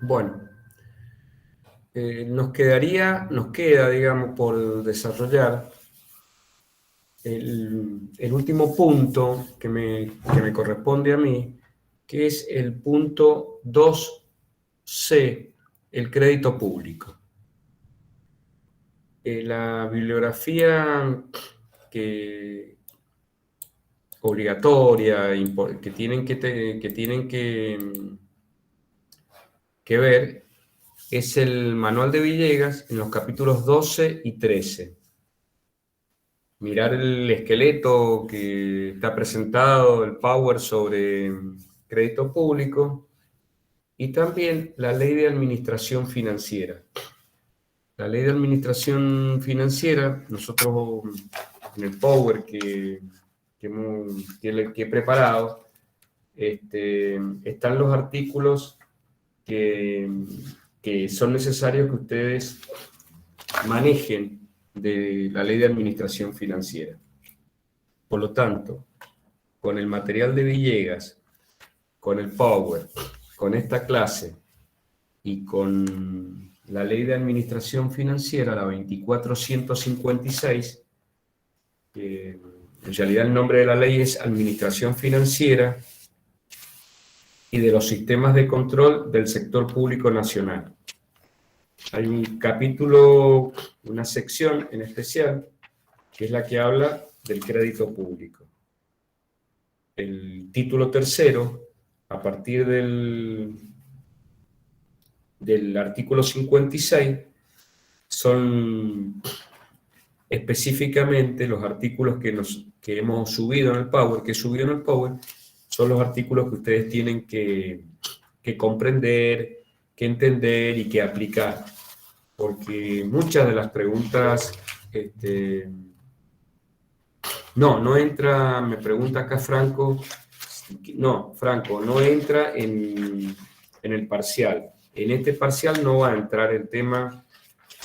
Bueno, nos queda, digamos, por desarrollar el último punto que me corresponde a mí, que es el punto 2C, el crédito público. La bibliografía que, obligatoria, que tienen que ver, es el manual de Villegas en los capítulos 12 y 13. Mirar el esqueleto que está presentado, el Power sobre crédito público, y también la ley de administración financiera. La ley de administración financiera, nosotros en el Power que he preparado, están los artículos que, que son necesarios que ustedes manejen de la ley de administración financiera. Por lo tanto, con el material de Villegas, con el Power, con esta clase y con la ley de administración financiera, la 24156, en realidad el nombre de la ley es Administración Financiera y de los sistemas de control del sector público nacional. Hay un capítulo, una sección en especial, que es la que habla del crédito público. El título tercero, a partir del artículo 56, son específicamente los artículos que hemos subido en el Power, son los artículos que ustedes tienen que comprender, que entender y que aplicar. Porque muchas de las preguntas, no entra, me pregunta acá Franco, no entra en el parcial. En este parcial no va a entrar el tema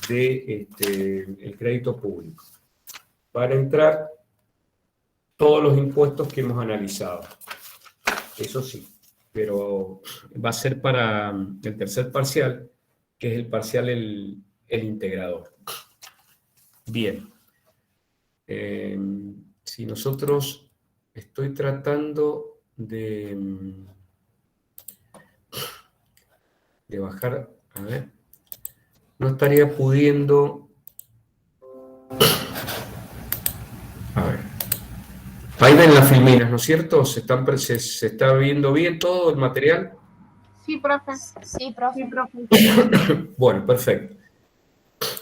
de el crédito público. Van a entrar todos los impuestos que hemos analizado. Eso sí, pero va a ser para el tercer parcial, que es el parcial el integrador. Bien. Si nosotros estoy tratando de bajar, a ver, no estaría pudiendo, a ver, ahí ven las filminas, ¿no es cierto? ¿Se está viendo bien todo el material? Sí, profe. Sí, profe. Bueno, perfecto.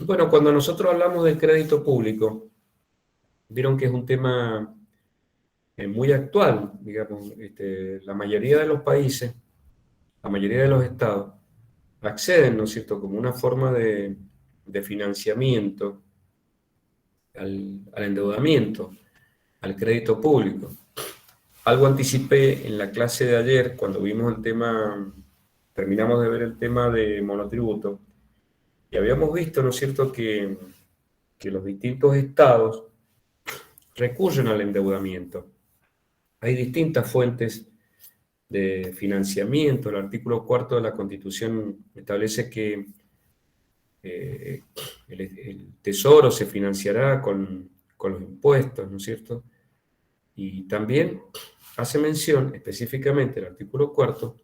Bueno, cuando nosotros hablamos del crédito público, vieron que es un tema muy actual, digamos, la mayoría de los países, la mayoría de los estados, acceden, ¿no es cierto?, como una forma de financiamiento al endeudamiento, al crédito público. Algo anticipé en la clase de ayer, cuando vimos el tema, terminamos de ver el tema de monotributo, y habíamos visto, ¿no es cierto?, que los distintos estados recurren al endeudamiento. Hay distintas fuentes de financiamiento. El artículo 4 de la Constitución establece que el Tesoro se financiará con los impuestos, ¿no es cierto? Y también hace mención específicamente el artículo 4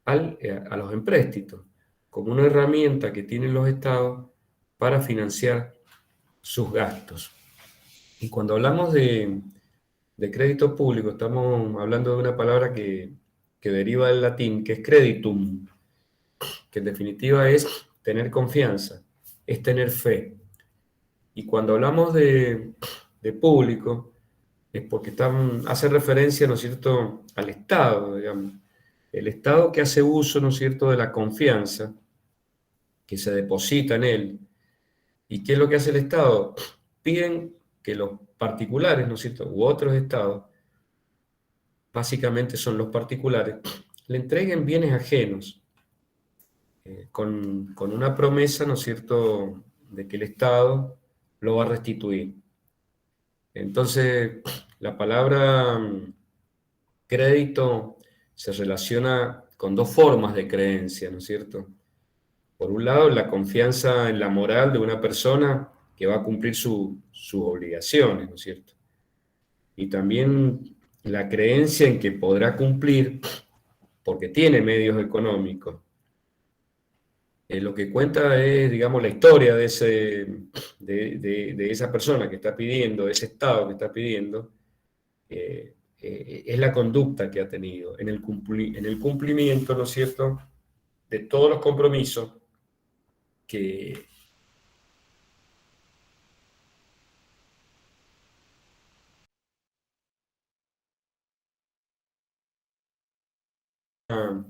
a los empréstitos, como una herramienta que tienen los estados para financiar sus gastos. Y cuando hablamos de crédito público, estamos hablando de una palabra que deriva del latín, que es creditum, que en definitiva es tener confianza, es tener fe. Y cuando hablamos de público, es porque hace referencia, ¿no es cierto?, al Estado, digamos. El Estado que hace uso, ¿no es cierto?, de la confianza que se deposita en él. ¿Y qué es lo que hace el Estado? Piden que los particulares, ¿no es cierto?, u otros estados, básicamente son los particulares, le entreguen bienes ajenos, con una promesa, ¿no es cierto?, de que el Estado lo va a restituir. Entonces, la palabra crédito se relaciona con dos formas de creencia, ¿no es cierto? Por un lado, la confianza en la moral de una persona que va a cumplir sus obligaciones, ¿no es cierto? Y también la creencia en que podrá cumplir porque tiene medios económicos. Lo que cuenta es, digamos, la historia de esa persona que está pidiendo, de ese Estado que está pidiendo, es la conducta que ha tenido en el cumplimiento, ¿no es cierto?, de todos los compromisos que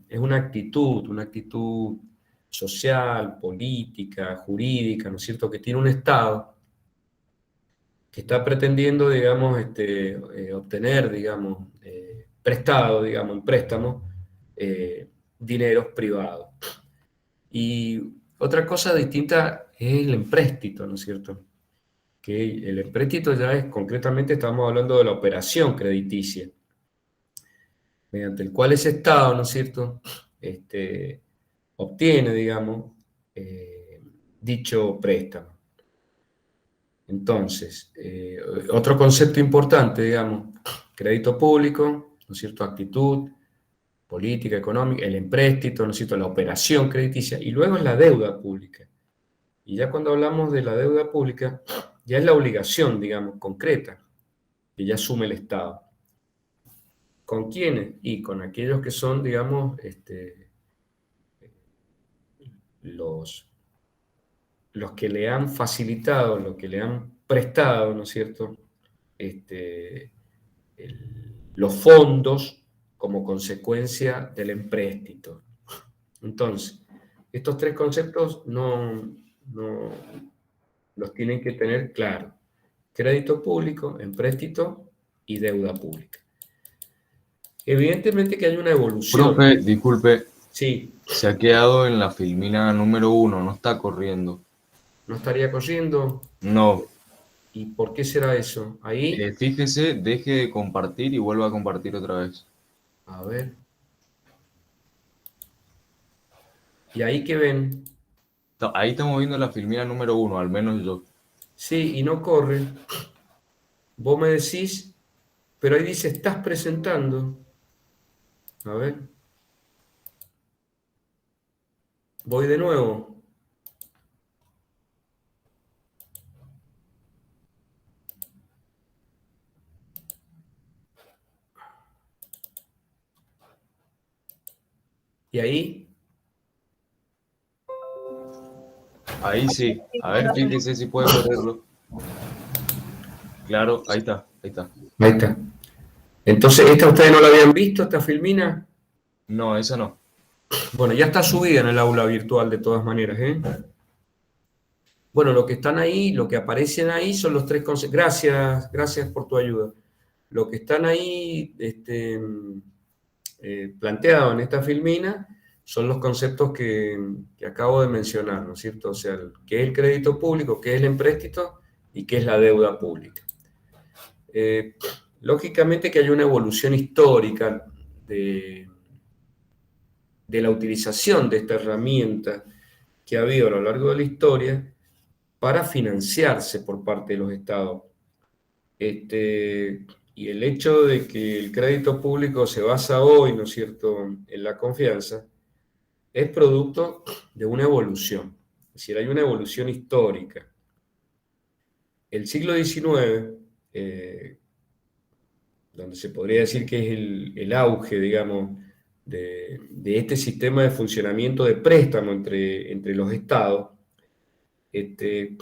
es una actitud social, política, jurídica, ¿no es cierto?, que tiene un Estado que está pretendiendo, digamos, obtener, digamos, prestado, digamos, en préstamo, dineros privados. Y otra cosa distinta es el empréstito, ¿no es cierto? Que el empréstito ya es, concretamente estamos hablando de la operación crediticia, mediante el cual ese Estado, ¿no es cierto?, obtiene, digamos, dicho préstamo. Entonces, otro concepto importante, digamos, crédito público, ¿no es cierto?, actitud, política, económica, el empréstito, ¿no es cierto?, la operación crediticia, y luego es la deuda pública. Y ya cuando hablamos de la deuda pública, ya es la obligación, digamos, concreta, que ya asume el Estado. ¿Con quiénes? Y con aquellos que son, digamos, los, los que le han facilitado, los que le han prestado, ¿no es cierto?, los fondos como consecuencia del empréstito. Entonces, estos tres conceptos no los tienen que tener claros: crédito público, empréstito y deuda pública. Evidentemente que hay una evolución. Profe, disculpe, Sí, se ha quedado en la filmina número 1, no está corriendo. no estaría corriendo. No, ¿Y por qué será eso? Ahí, fíjese, deje de compartir y vuelva a compartir otra vez. a ver, y ahí que ven, Ahí estamos viendo la filmina número 1, al menos yo. sí, y no corre. Vos me decís, pero ahí dice, estás presentando. A ver, voy de nuevo. Y ahí, Ahí sí. A ver, fíjese si puede correrlo. Claro, ahí está, ahí está. ahí está. Entonces, ¿esta ustedes no la habían visto, esta filmina? No, esa no. Bueno, ya está subida en el aula virtual de todas maneras, ¿eh? Bueno, lo que están ahí, lo que aparecen ahí son los tres conceptos. Gracias, gracias por tu ayuda. Lo que están ahí planteados en esta filmina son los conceptos que acabo de mencionar, ¿no es cierto? O sea, qué es el crédito público, qué es el empréstito y qué es la deuda pública. Lógicamente que hay una evolución histórica de la utilización de esta herramienta que ha habido a lo largo de la historia para financiarse por parte de los estados. Y el hecho de que el crédito público se basa hoy, ¿no es cierto?, en la confianza, es producto de una evolución. Es decir, hay una evolución histórica. El siglo XIX, donde se podría decir que es el auge, digamos, de este sistema de funcionamiento de préstamo entre los estados, este,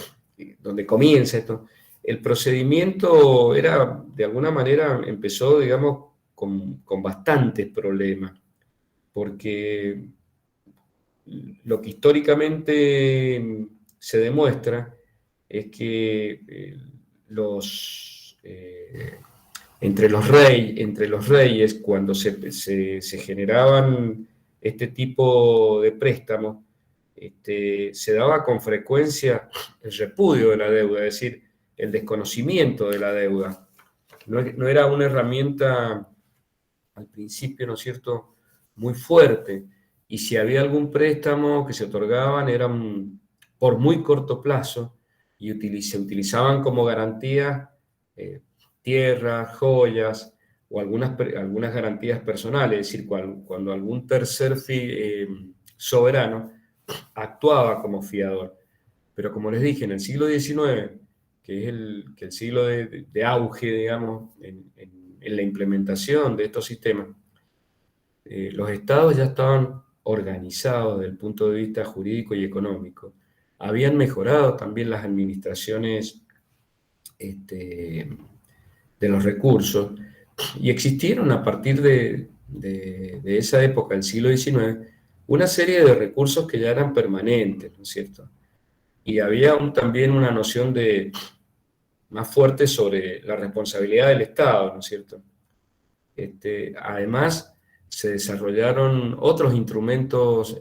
donde comienza esto, el procedimiento era, de alguna manera, empezó, digamos, con bastantes problemas, porque lo que históricamente se demuestra es que los, entre los reyes, cuando se generaban este tipo de préstamos, se daba con frecuencia el repudio de la deuda, es decir, el desconocimiento de la deuda. No era una herramienta al principio, ¿no es cierto?, muy fuerte, y si había algún préstamo que se otorgaban eran por muy corto plazo y se utilizaban como garantía tierras, joyas o algunas garantías personales, es decir, cuando algún tercer soberano actuaba como fiador. Pero como les dije, en el siglo XIX, que es el siglo de auge, digamos, en la implementación de estos sistemas, los estados ya estaban organizados desde el punto de vista jurídico y económico. Habían mejorado también las administraciones de los recursos y existieron a partir de esa época, el siglo XIX, una serie de recursos que ya eran permanentes, ¿no es cierto? Y había también una noción más fuerte sobre la responsabilidad del Estado, ¿no es cierto? Además, se desarrollaron otros instrumentos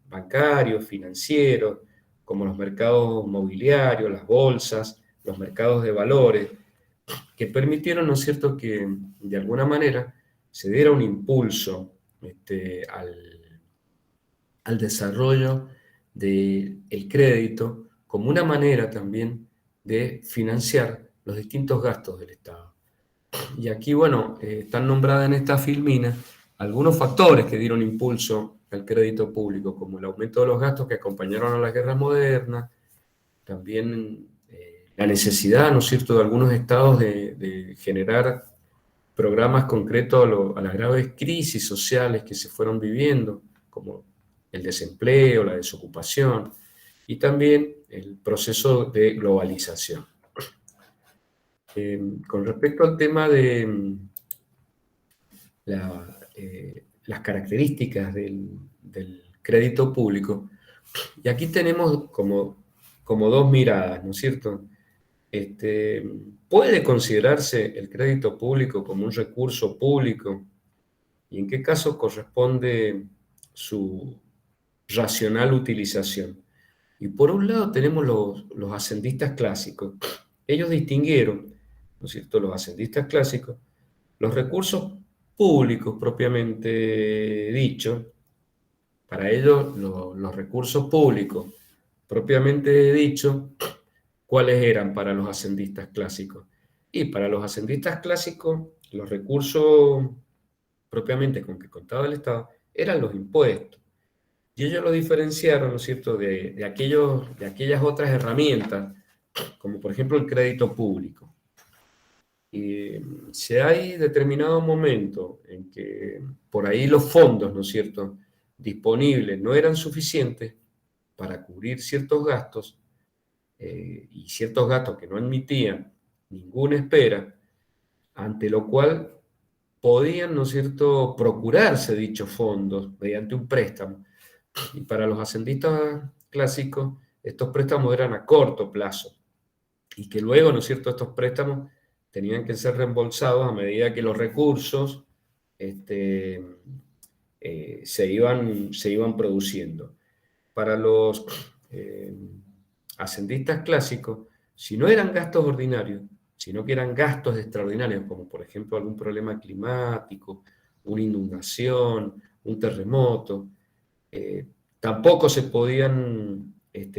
bancarios, financieros, como los mercados mobiliarios, las bolsas, los mercados de valores, que permitieron, ¿no es cierto?, que de alguna manera se diera un impulso al desarrollo del crédito como una manera también de financiar los distintos gastos del Estado. Y aquí, bueno, están nombradas en esta filmina algunos factores que dieron impulso al crédito público, como el aumento de los gastos que acompañaron a las guerras modernas, también la necesidad, ¿no es cierto?, de algunos estados de generar programas concretos a las graves crisis sociales que se fueron viviendo, como el desempleo, la desocupación, y también el proceso de globalización. Con respecto al tema de las características del crédito público, y aquí tenemos como dos miradas, ¿no es cierto? ¿Puede considerarse el crédito público como un recurso público? ¿Y en qué caso corresponde su racional utilización? Y por un lado tenemos los hacendistas clásicos. Ellos distinguieron, ¿no es cierto?, los hacendistas clásicos, los recursos públicos propiamente dichos. Para ellos, los recursos públicos propiamente dichos, ¿cuáles eran para los hacendistas clásicos? Y para los hacendistas clásicos, los recursos propiamente con que contaba el Estado eran los impuestos. Y ellos lo diferenciaron, ¿no es cierto?, de aquellas otras herramientas, como por ejemplo el crédito público. Y si hay determinado momento en que por ahí los fondos, ¿no es cierto?, disponibles no eran suficientes para cubrir ciertos gastos, y ciertos gastos que no admitían ninguna espera, ante lo cual podían, ¿no es cierto?, procurarse dichos fondos mediante un préstamo. Y para los hacendistas clásicos, estos préstamos eran a corto plazo y que luego, ¿no es cierto?, estos préstamos tenían que ser reembolsados a medida que los recursos se iban produciendo. Para los hacendistas clásicos, si no eran gastos ordinarios, sino que eran gastos extraordinarios, como por ejemplo algún problema climático, una inundación, un terremoto, tampoco se podían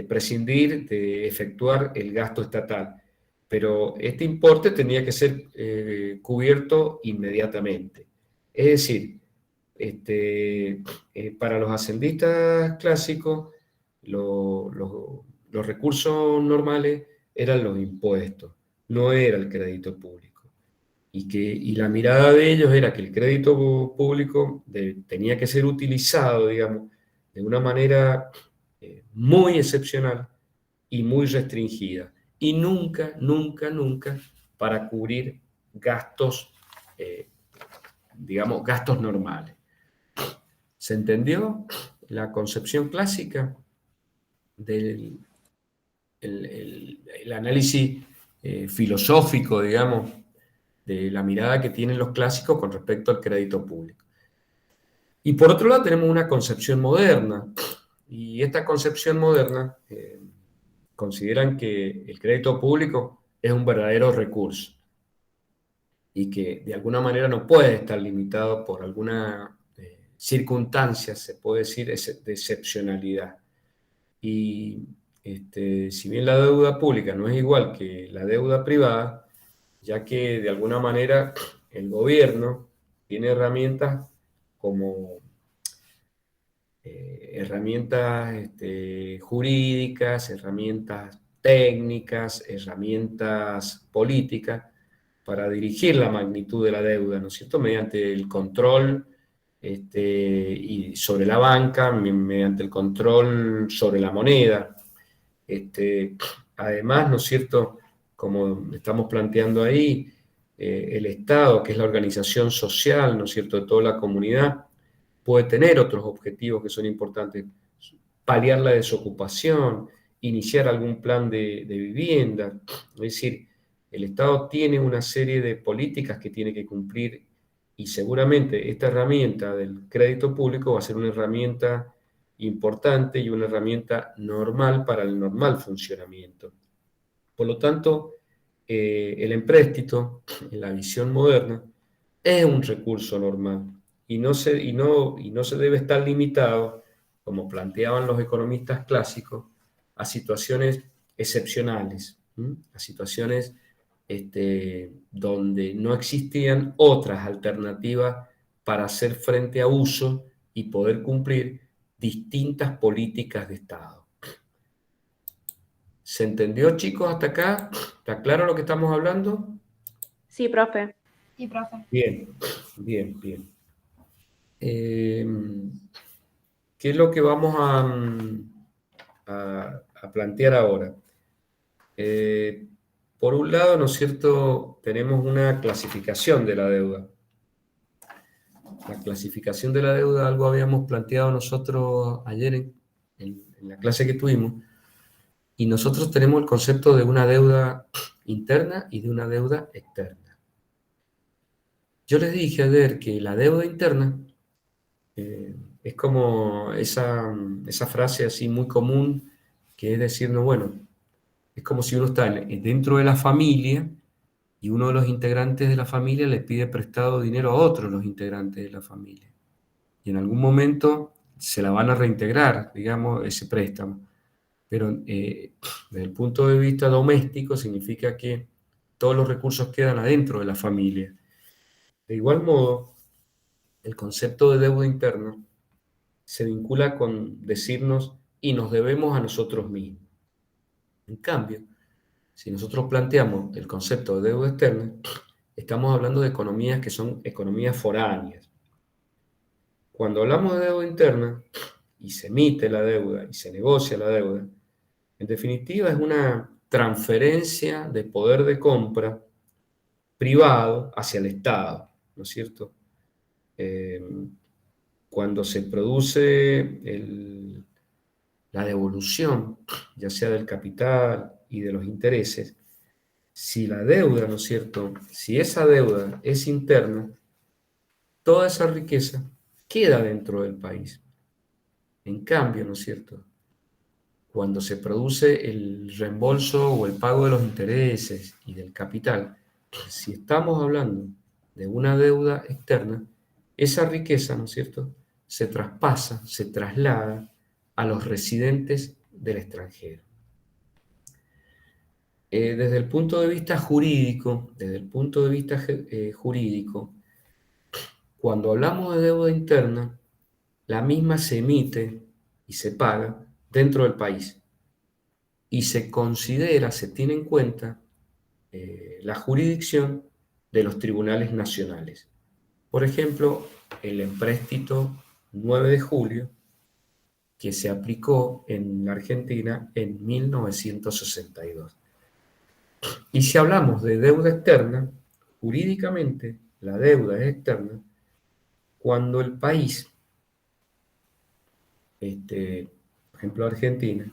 prescindir de efectuar el gasto estatal, pero este importe tenía que ser cubierto inmediatamente. Es decir, para los hacendistas clásicos, los recursos normales eran los impuestos, no era el crédito público. Y la mirada de ellos era que el crédito público tenía que ser utilizado, digamos, de una manera muy excepcional y muy restringida. Y nunca, nunca, nunca para cubrir gastos, digamos, gastos normales. ¿Se entendió la concepción clásica del el análisis filosófico, digamos, de la mirada que tienen los clásicos con respecto al crédito público? Y por otro lado tenemos una concepción moderna, y esta concepción moderna consideran que el crédito público es un verdadero recurso y que de alguna manera no puede estar limitado por alguna circunstancias, se puede decir, de excepcionalidad. Y si bien la deuda pública no es igual que la deuda privada, ya que de alguna manera el gobierno tiene herramientas como herramientas jurídicas, herramientas técnicas, herramientas políticas para dirigir la magnitud de la deuda, ¿no es cierto? Mediante el control y sobre la banca, mediante el control sobre la moneda. Además, ¿no es cierto? Como estamos planteando ahí, el Estado, que es la organización social, ¿no es cierto?, de toda la comunidad, puede tener otros objetivos que son importantes, paliar la desocupación, iniciar algún plan de vivienda, es decir, el Estado tiene una serie de políticas que tiene que cumplir y seguramente esta herramienta del crédito público va a ser una herramienta importante y una herramienta normal para el normal funcionamiento. Por lo tanto, el empréstito, en la visión moderna, es un recurso normal y no se debe estar limitado, como planteaban los economistas clásicos, a situaciones excepcionales, a situaciones donde no existían otras alternativas para hacer frente a uso y poder cumplir distintas políticas de Estado. ¿Se entendió, chicos, hasta acá? ¿Está claro lo que estamos hablando? Sí, profe. Sí, profe. Bien, bien, bien. ¿Qué es lo que vamos a plantear ahora? Por un lado, ¿no es cierto?, tenemos una clasificación de la deuda. La clasificación de la deuda, algo habíamos planteado nosotros ayer en la clase que tuvimos, y nosotros tenemos el concepto de una deuda interna y de una deuda externa. Yo les dije ayer que la deuda interna es como esa frase así muy común, que es decirnos, bueno, es como si uno está dentro de la familia y uno de los integrantes de la familia le pide prestado dinero a otro de los integrantes de la familia. Y en algún momento se la van a reintegrar, digamos, ese préstamo. Pero desde el punto de vista doméstico significa que todos los recursos quedan adentro de la familia. De igual modo, el concepto de deuda interna se vincula con decirnos y nos debemos a nosotros mismos. En cambio, si nosotros planteamos el concepto de deuda externa, estamos hablando de economías que son economías foráneas. Cuando hablamos de deuda interna y se emite la deuda y se negocia la deuda, en definitiva es una transferencia de poder de compra privado hacia el Estado, ¿no es cierto? Cuando se produce la devolución, ya sea del capital y de los intereses, si la deuda, ¿no es cierto?, si esa deuda es interna, toda esa riqueza queda dentro del país. En cambio, ¿no es cierto?, cuando se produce el reembolso o el pago de los intereses y del capital, si estamos hablando de una deuda externa, esa riqueza, ¿no es cierto?, se traspasa, se traslada a los residentes del extranjero. Desde el punto de vista jurídico, cuando hablamos de deuda interna, la misma se emite y se paga dentro del país y se considera, se tiene en cuenta la jurisdicción de los tribunales nacionales. Por ejemplo, el empréstito 9 de julio que se aplicó en la Argentina en 1962. Y si hablamos de deuda externa, jurídicamente la deuda es externa cuando el país, por ejemplo Argentina,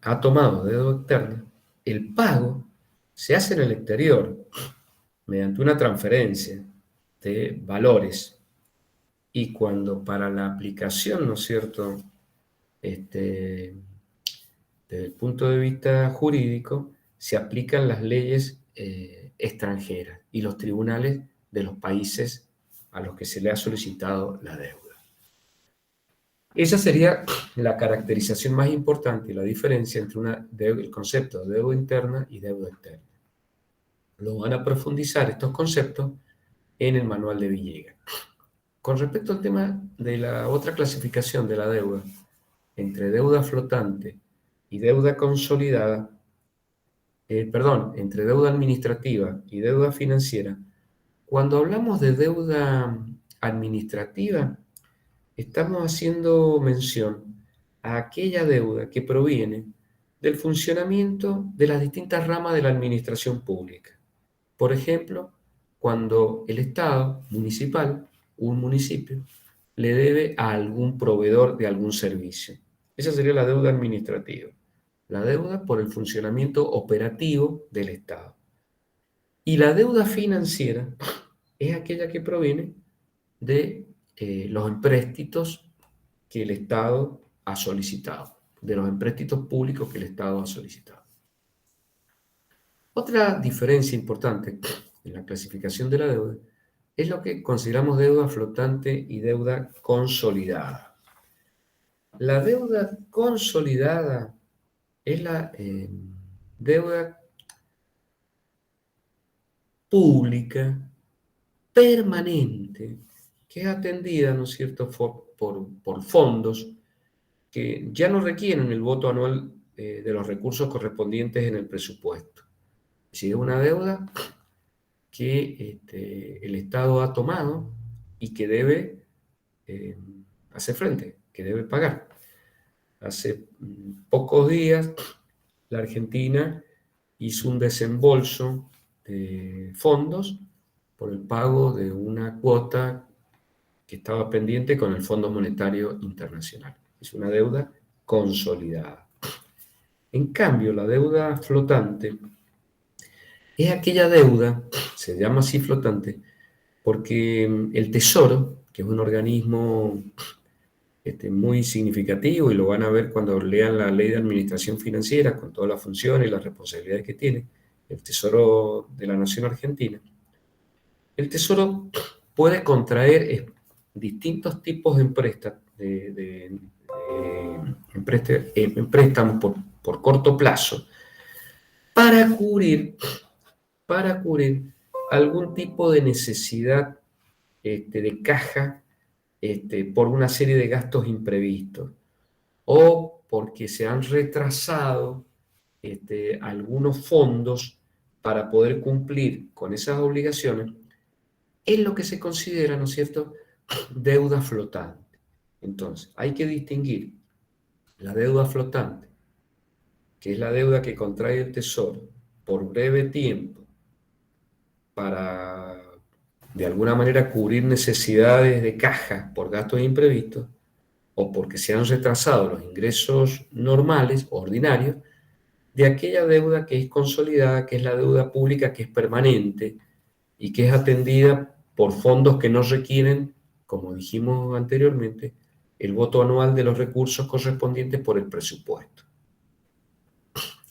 ha tomado deuda externa, el pago se hace en el exterior mediante una transferencia de valores. Y cuando para la aplicación, ¿no es cierto?, desde el punto de vista jurídico, se aplican las leyes extranjeras y los tribunales de los países a los que se le ha solicitado la deuda. Esa sería la caracterización más importante y la diferencia entre el concepto de deuda interna y deuda externa. Lo van a profundizar estos conceptos en el manual de Villegas. Con respecto al tema de la otra clasificación de la deuda, entre deuda flotante y deuda consolidada, entre deuda administrativa y deuda financiera, cuando hablamos de deuda administrativa, estamos haciendo mención a aquella deuda que proviene del funcionamiento de las distintas ramas de la administración pública. Por ejemplo, cuando el Estado municipal, un municipio, le debe a algún proveedor de algún servicio. Esa sería la deuda administrativa. La deuda por el funcionamiento operativo del Estado. Y la deuda financiera es aquella que proviene de los empréstitos que el Estado ha solicitado, de los empréstitos públicos que el Estado ha solicitado. Otra diferencia importante en la clasificación de la deuda es lo que consideramos deuda flotante y deuda consolidada. La deuda consolidada es la deuda pública permanente que es atendida, ¿no es cierto?, por fondos que ya no requieren el voto anual de los recursos correspondientes en el presupuesto. Es decir, es una deuda que el Estado ha tomado y que debe hacer frente, que debe pagar. Hace pocos días la Argentina hizo un desembolso de fondos por el pago de una cuota que estaba pendiente con el Fondo Monetario Internacional. Es una deuda consolidada. En cambio, la deuda flotante es aquella deuda, se llama así flotante, porque el Tesoro, que es un organismo muy significativo, y lo van a ver cuando lean la Ley de Administración Financiera, con todas las funciones y las responsabilidades que tiene, el Tesoro de la Nación Argentina, el Tesoro puede contraer distintos tipos de préstamos por corto plazo para cubrir algún tipo de necesidad de caja por una serie de gastos imprevistos o porque se han retrasado algunos fondos para poder cumplir con esas obligaciones, es lo que se considera, ¿no es cierto?, deuda flotante. Entonces, hay que distinguir la deuda flotante, que es la deuda que contrae el Tesoro por breve tiempo para, de alguna manera, cubrir necesidades de caja por gastos imprevistos o porque se han retrasado los ingresos normales, ordinarios, de aquella deuda que es consolidada, que es la deuda pública, que es permanente y que es atendida por fondos que no requieren, como dijimos anteriormente, el voto anual de los recursos correspondientes por el presupuesto.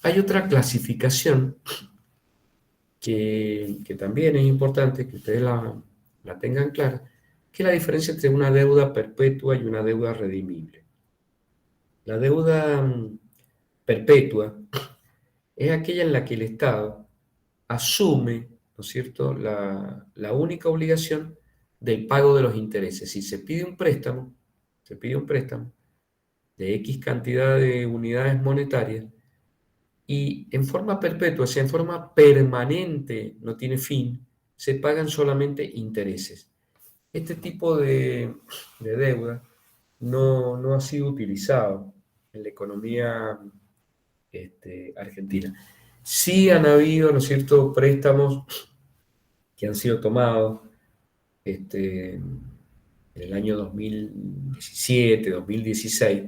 Hay otra clasificación que también es importante que ustedes la tengan clara, que es la diferencia entre una deuda perpetua y una deuda redimible. La deuda perpetua es aquella en la que el Estado asume, ¿no es cierto?, la única obligación del pago de los intereses. Si se pide un préstamo de X cantidad de unidades monetarias y en forma perpetua, o sea, en forma permanente, no tiene fin, se pagan solamente intereses. Este tipo de deuda no ha sido utilizado en la economía argentina. Sí han habido, ¿no es cierto?, préstamos que han sido tomados en el año 2017, 2016,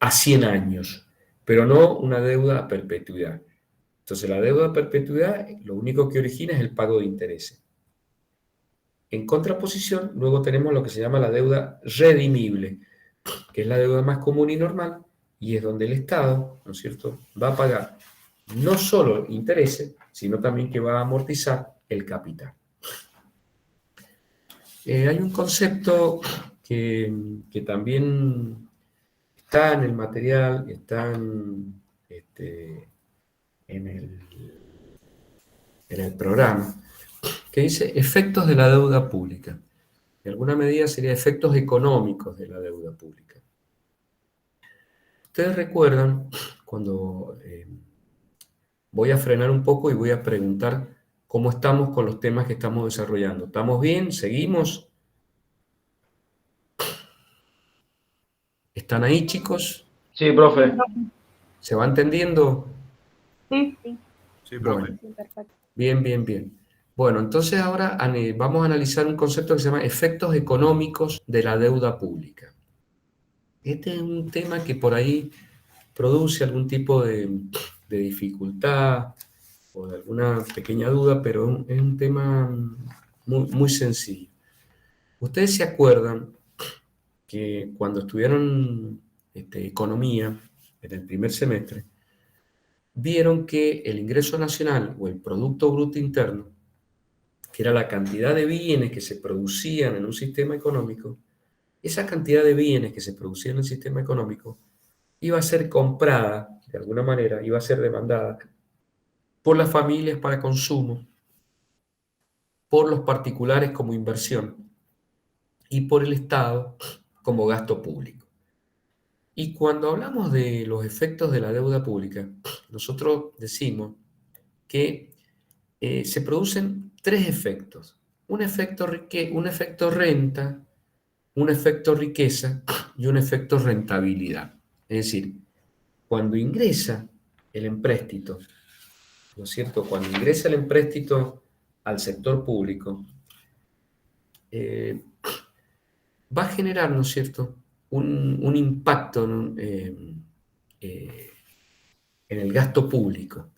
a 100 años, pero no una deuda a perpetuidad. Entonces, la deuda a perpetuidad lo único que origina es el pago de intereses. En contraposición, luego tenemos lo que se llama la deuda redimible, que es la deuda más común y normal, y es donde el Estado, ¿no es cierto?, va a pagar no solo intereses, sino también que va a amortizar el capital. Hay un concepto que también está en el material, está en en el programa, que dice efectos de la deuda pública. En alguna medida sería efectos económicos de la deuda pública. Ustedes recuerdan cuando voy a frenar un poco y voy a preguntar cómo estamos con los temas que estamos desarrollando. ¿Estamos bien? ¿Seguimos? ¿Están ahí, chicos? Sí, profe. ¿Se va entendiendo? Sí. Sí, Bueno, profe. Sí, perfecto. bien. Bueno, entonces ahora vamos a analizar un concepto que se llama efectos económicos de la deuda pública. Este es un tema que por ahí produce algún tipo de dificultad o de alguna pequeña duda, pero es un tema muy sencillo. ¿Ustedes se acuerdan que cuando estudiaron economía en el primer semestre, vieron que el ingreso nacional o el Producto Bruto Interno, que era la cantidad de bienes que se producían en un sistema económico, esa cantidad de bienes que se producían en el sistema económico iba a ser comprada, de alguna manera, iba a ser demandada por las familias para consumo, por los particulares como inversión y por el Estado como gasto público. Y cuando hablamos de los efectos de la deuda pública, nosotros decimos que se producen tres efectos. Un efecto renta, un efecto riqueza y un efecto rentabilidad. Es decir, cuando ingresa el empréstito, ¿no es cierto? Cuando ingresa el empréstito al sector público, eh, va a generar, ¿no es cierto?, un impacto, ¿no?, en el gasto público.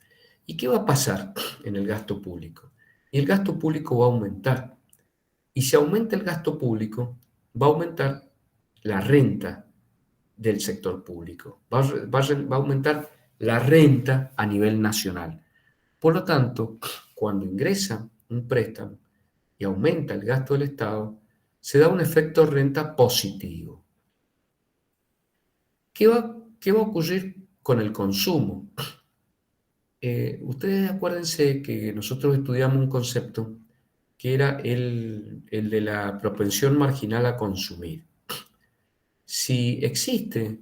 ¿Y qué va a pasar en el gasto público? Y el gasto público va a aumentar. Y si aumenta el gasto público, va a aumentar la renta del sector público. Va a aumentar la renta a nivel nacional. Por lo tanto, cuando ingresa un préstamo y aumenta el gasto del Estado, se da un efecto renta positivo. ¿Qué va a ocurrir con el consumo? Ustedes acuérdense que nosotros estudiamos un concepto que era el de la propensión marginal a consumir. Si existe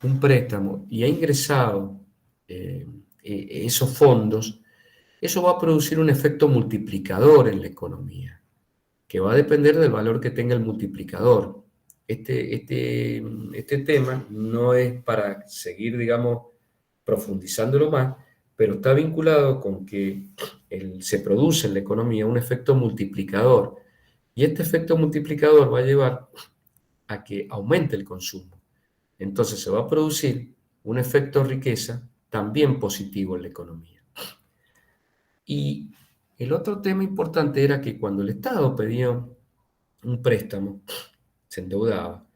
un préstamo y ha ingresado esos fondos, eso va a producir un efecto multiplicador en la economía, que va a depender del valor que tenga el multiplicador. Este tema no es para seguir, digamos, profundizándolo más, pero está vinculado con que se produce en la economía un efecto multiplicador. Y este efecto multiplicador va a llevar a que aumente el consumo. Entonces se va a producir un efecto riqueza también positivo en la economía. Y el otro tema importante era que cuando el Estado pedía un préstamo, se endeudaba,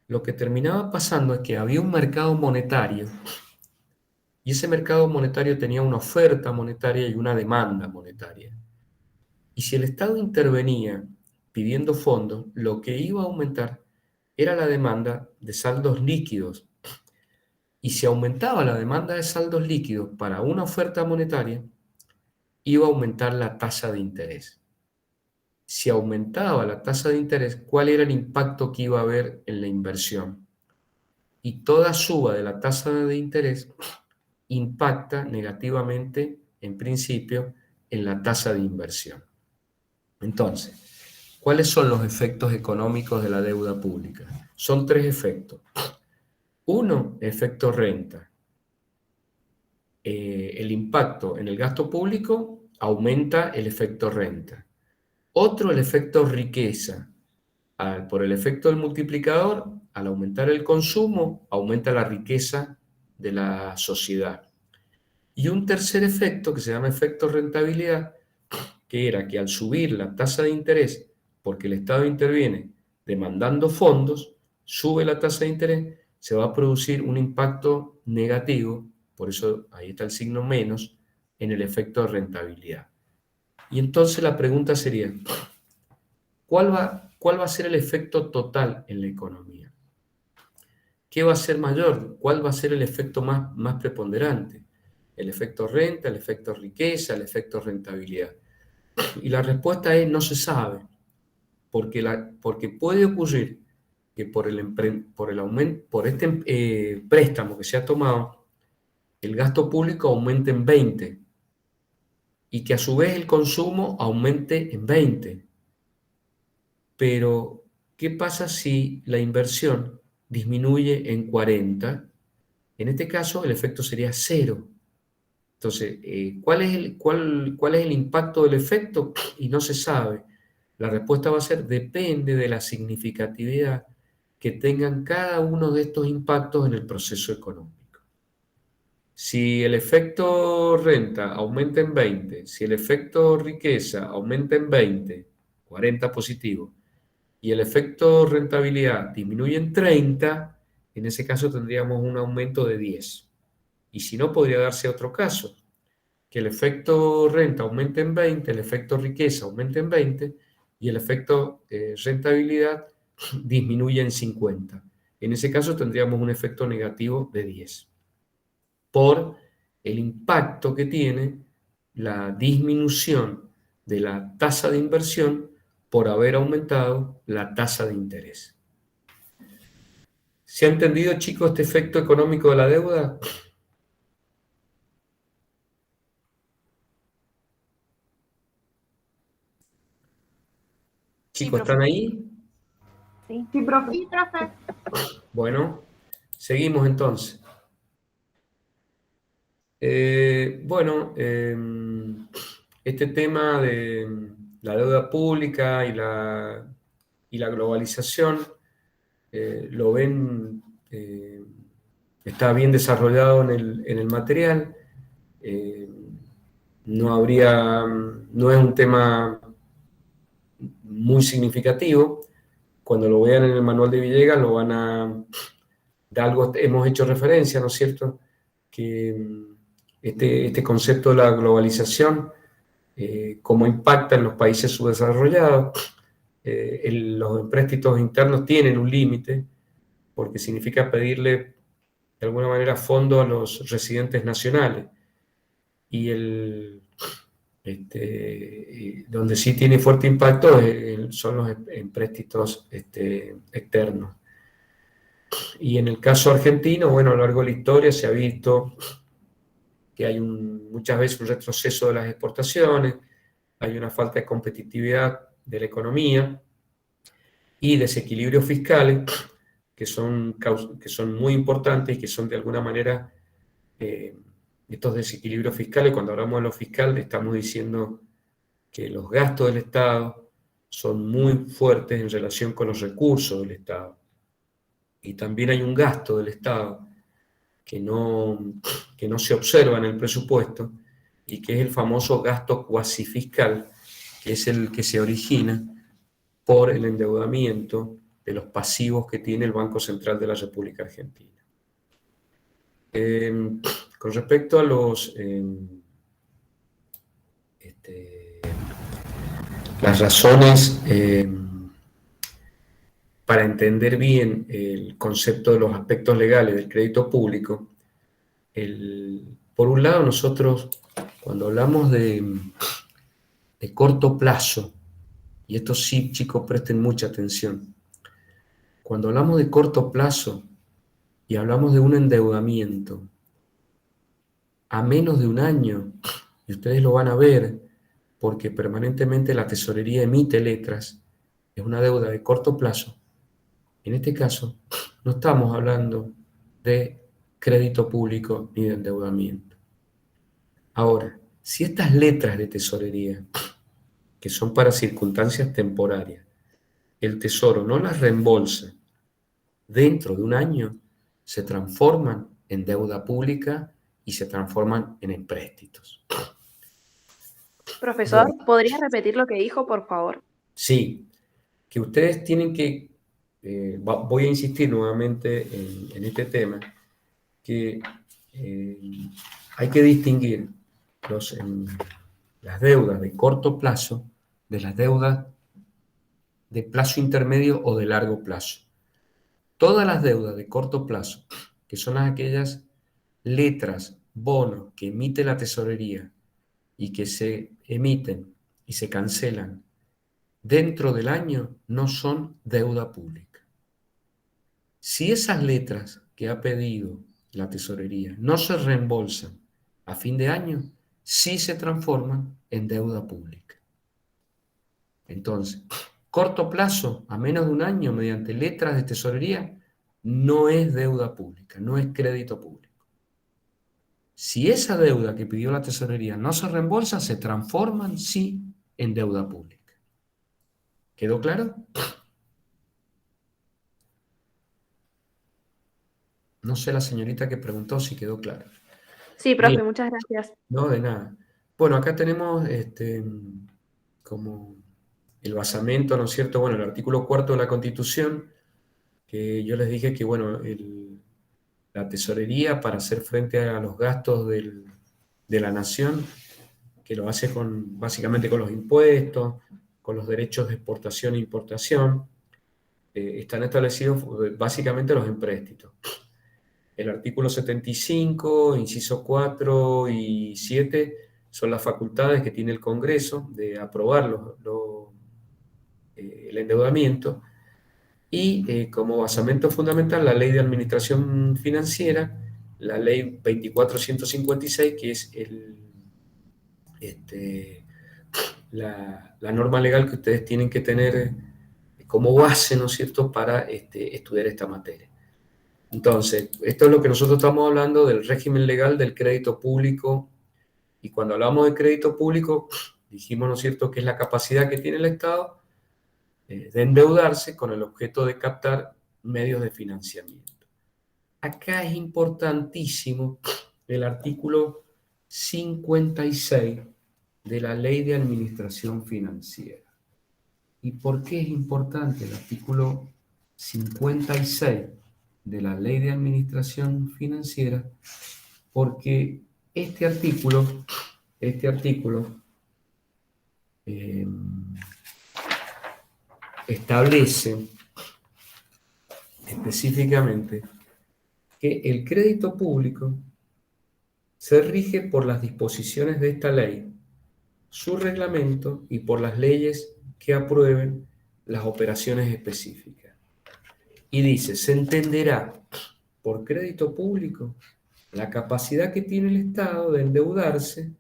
lo que terminaba pasando es que había un mercado monetario y ese mercado monetario tenía una oferta monetaria y una demanda monetaria. Y si el Estado intervenía pidiendo fondos, lo que iba a aumentar era la demanda de saldos líquidos. Y si aumentaba la demanda de saldos líquidos para una oferta monetaria, iba a aumentar la tasa de interés. Si aumentaba la tasa de interés, ¿cuál era el impacto que iba a haber en la inversión? Y toda suba de la tasa de interés impacta negativamente, en principio, en la tasa de inversión. Entonces, ¿cuáles son los efectos económicos de la deuda pública? Son tres efectos. Uno, efecto renta. El impacto en el gasto público aumenta el efecto renta. Otro, el efecto riqueza. Por el efecto del multiplicador, al aumentar el consumo, aumenta la riqueza de la sociedad. Y un tercer efecto, que se llama efecto rentabilidad, que era que al subir la tasa de interés, porque el Estado interviene demandando fondos, sube la tasa de interés, se va a producir un impacto negativo, por eso ahí está el signo menos, en el efecto de rentabilidad. Y entonces la pregunta sería, ¿cuál va ¿cuál va a ser el efecto total en la economía? ¿Qué va a ser mayor? ¿Cuál va a ser el efecto más preponderante? ¿El efecto renta, el efecto riqueza, el efecto rentabilidad? Y la respuesta es no se sabe, porque puede ocurrir que por este préstamo que se ha tomado, el gasto público aumente en 20 y que a su vez el consumo aumente en 20. Pero, ¿qué pasa si la inversión disminuye en 40? En este caso, el efecto sería cero. Entonces, ¿cuál es el impacto del efecto? Y no se sabe. La respuesta va a ser, depende de la significatividad que tengan cada uno de estos impactos en el proceso económico. Si el efecto renta aumenta en 20, si el efecto riqueza aumenta en 20, 40 positivo, y el efecto rentabilidad disminuye en 30, en ese caso tendríamos un aumento de 10. Y si no, podría darse otro caso, que el efecto renta aumente en 20, el efecto riqueza aumente en 20 y el efecto rentabilidad disminuye en 50. En ese caso tendríamos un efecto negativo de 10 por el impacto que tiene la disminución de la tasa de inversión por haber aumentado la tasa de interés. ¿Se ha entendido, chicos, este efecto económico de la deuda? Sí, Chicos, profe. ¿están ahí? Sí. Sí, profe. Sí, profe. Bueno, seguimos entonces. Bueno, este tema de la deuda pública y la globalización, lo ven, está bien desarrollado en el material. eh, no es un tema muy significativo. Cuando lo vean en el manual de Villegas, de algo hemos hecho referencia, ¿no es cierto? Que este concepto de la globalización, cómo impacta en los países subdesarrollados. Los empréstitos internos tienen un límite, porque significa pedirle de alguna manera fondo a los residentes nacionales. Y donde sí tiene fuerte impacto son los empréstitos externos. Y en el caso argentino, bueno, a lo largo de la historia se ha visto que hay muchas veces un retroceso de las exportaciones, hay una falta de competitividad de la economía y desequilibrios fiscales que son muy importantes y que son de alguna manera estos desequilibrios fiscales. Cuando hablamos de lo fiscal, estamos diciendo que los gastos del Estado son muy fuertes en relación con los recursos del Estado. Y también hay un gasto del Estado que no se observa en el presupuesto y que es el famoso gasto cuasi fiscal, que es el que se origina por el endeudamiento de los pasivos que tiene el Banco Central de la República Argentina. Con respecto a las razones para entender bien el concepto de los aspectos legales del crédito público, por un lado nosotros cuando hablamos de corto plazo, y esto sí, chicos, presten mucha atención, cuando hablamos de corto plazo y hablamos de un endeudamiento a menos de un año, y ustedes lo van a ver porque permanentemente la tesorería emite letras, es una deuda de corto plazo. En este caso, no estamos hablando de crédito público ni de endeudamiento. Ahora, si estas letras de tesorería, que son para circunstancias temporarias, el Tesoro no las reembolsa dentro de un año, se transforman en deuda pública y se transforman en empréstitos. Profesor, Bueno, ¿podría repetir lo que dijo, por favor? sí, que ustedes tienen que, voy a insistir nuevamente en este tema, que hay que distinguir las deudas de corto plazo de las deudas de plazo intermedio o de largo plazo. Todas las deudas de corto plazo, que son aquellas letras, bonos que emite la tesorería y que se emiten y se cancelan dentro del año, no son deuda pública. Si esas letras que ha pedido la tesorería no se reembolsan a fin de año, sí se transforman en deuda pública. Entonces, corto plazo, a menos de un año, mediante letras de tesorería, no es deuda pública, no es crédito público. Si esa deuda que pidió la tesorería no se reembolsa, se transforman, sí, en deuda pública. ¿Quedó claro? No sé la señorita que preguntó si quedó claro. Sí, Bien, profe, muchas gracias. no, de nada. Bueno, acá tenemos como el basamento, ¿no es cierto? Bueno, el artículo 4 de la Constitución, que yo les dije que, bueno, la tesorería para hacer frente a los gastos de la nación, que lo hace básicamente con los impuestos, con los derechos de exportación e importación, están establecidos básicamente los empréstitos. El artículo 75, inciso 4 y 7 son las facultades que tiene el Congreso de aprobar el endeudamiento y como basamento fundamental la Ley de Administración Financiera, la Ley 24.156, que es la norma legal que ustedes tienen que tener como base, ¿no es cierto?, para estudiar esta materia. Entonces, esto es lo que nosotros estamos hablando del régimen legal del crédito público, y cuando hablamos de crédito público, dijimos, ¿no es cierto?, que es la capacidad que tiene el Estado de endeudarse con el objeto de captar medios de financiamiento. Acá es importantísimo el artículo 56 de la Ley de Administración Financiera. ¿Y por qué es importante el artículo 56 de la Ley de Administración Financiera? Porque este artículo establece específicamente que el crédito público se rige por las disposiciones de esta ley, su reglamento y por las leyes que aprueben las operaciones específicas. Y dice, se entenderá por crédito público la capacidad que tiene el Estado de endeudarse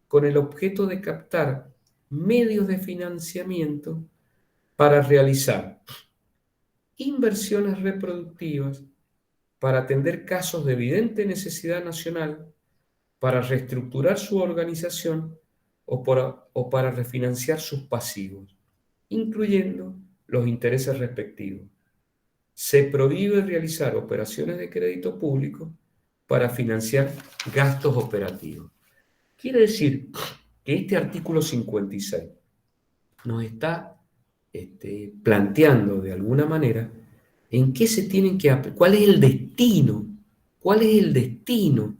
con el objeto de captar medios de financiamiento para realizar inversiones reproductivas, para atender casos de evidente necesidad nacional, para reestructurar su organización o para refinanciar sus pasivos, incluyendo los intereses respectivos. Se prohíbe realizar operaciones de crédito público para financiar gastos operativos. Quiere decir que este artículo 56 nos está planteando de alguna manera en qué se tienen que cuál es el destino,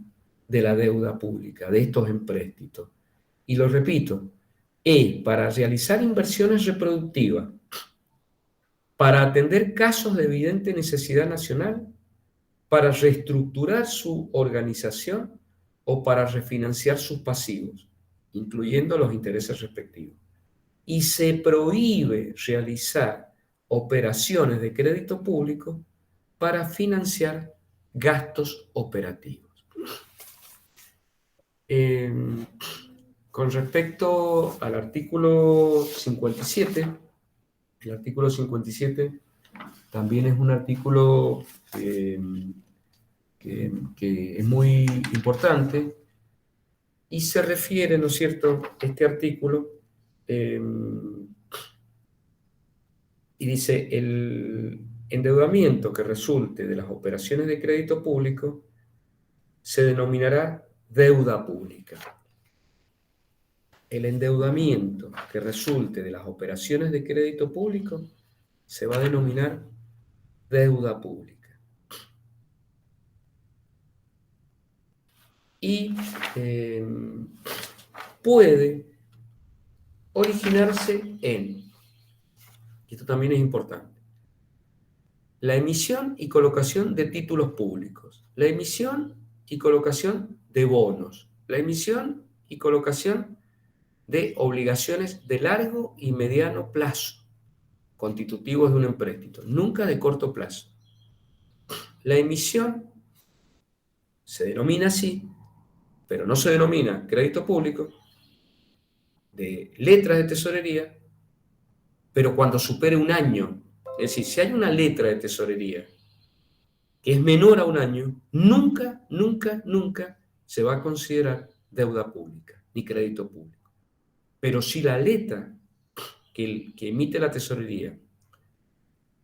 de la deuda pública, de estos empréstitos. Y lo repito, es para realizar inversiones reproductivas, para atender casos de evidente necesidad nacional, para reestructurar su organización o para refinanciar sus pasivos, incluyendo los intereses respectivos. Y se prohíbe realizar operaciones de crédito público para financiar gastos operativos. Con respecto al artículo 57, el artículo 57 también es un artículo que es muy importante y se refiere, ¿no es cierto?, este artículo y dice, el endeudamiento que resulte de las operaciones de crédito público se denominará deuda pública. El endeudamiento que resulte de las operaciones de crédito público se va a denominar deuda pública. Y puede originarse en, esto también es importante, la emisión y colocación de títulos públicos, la emisión y colocación de bonos, la emisión y colocación de obligaciones de largo y mediano plazo, constitutivos de un empréstito, nunca de corto plazo. La emisión se denomina así, pero no se denomina crédito público, de letras de tesorería, pero cuando supere un año. Es decir, si hay una letra de tesorería que es menor a un año, nunca, nunca, nunca se va a considerar deuda pública ni crédito público. Pero si la letra que emite la tesorería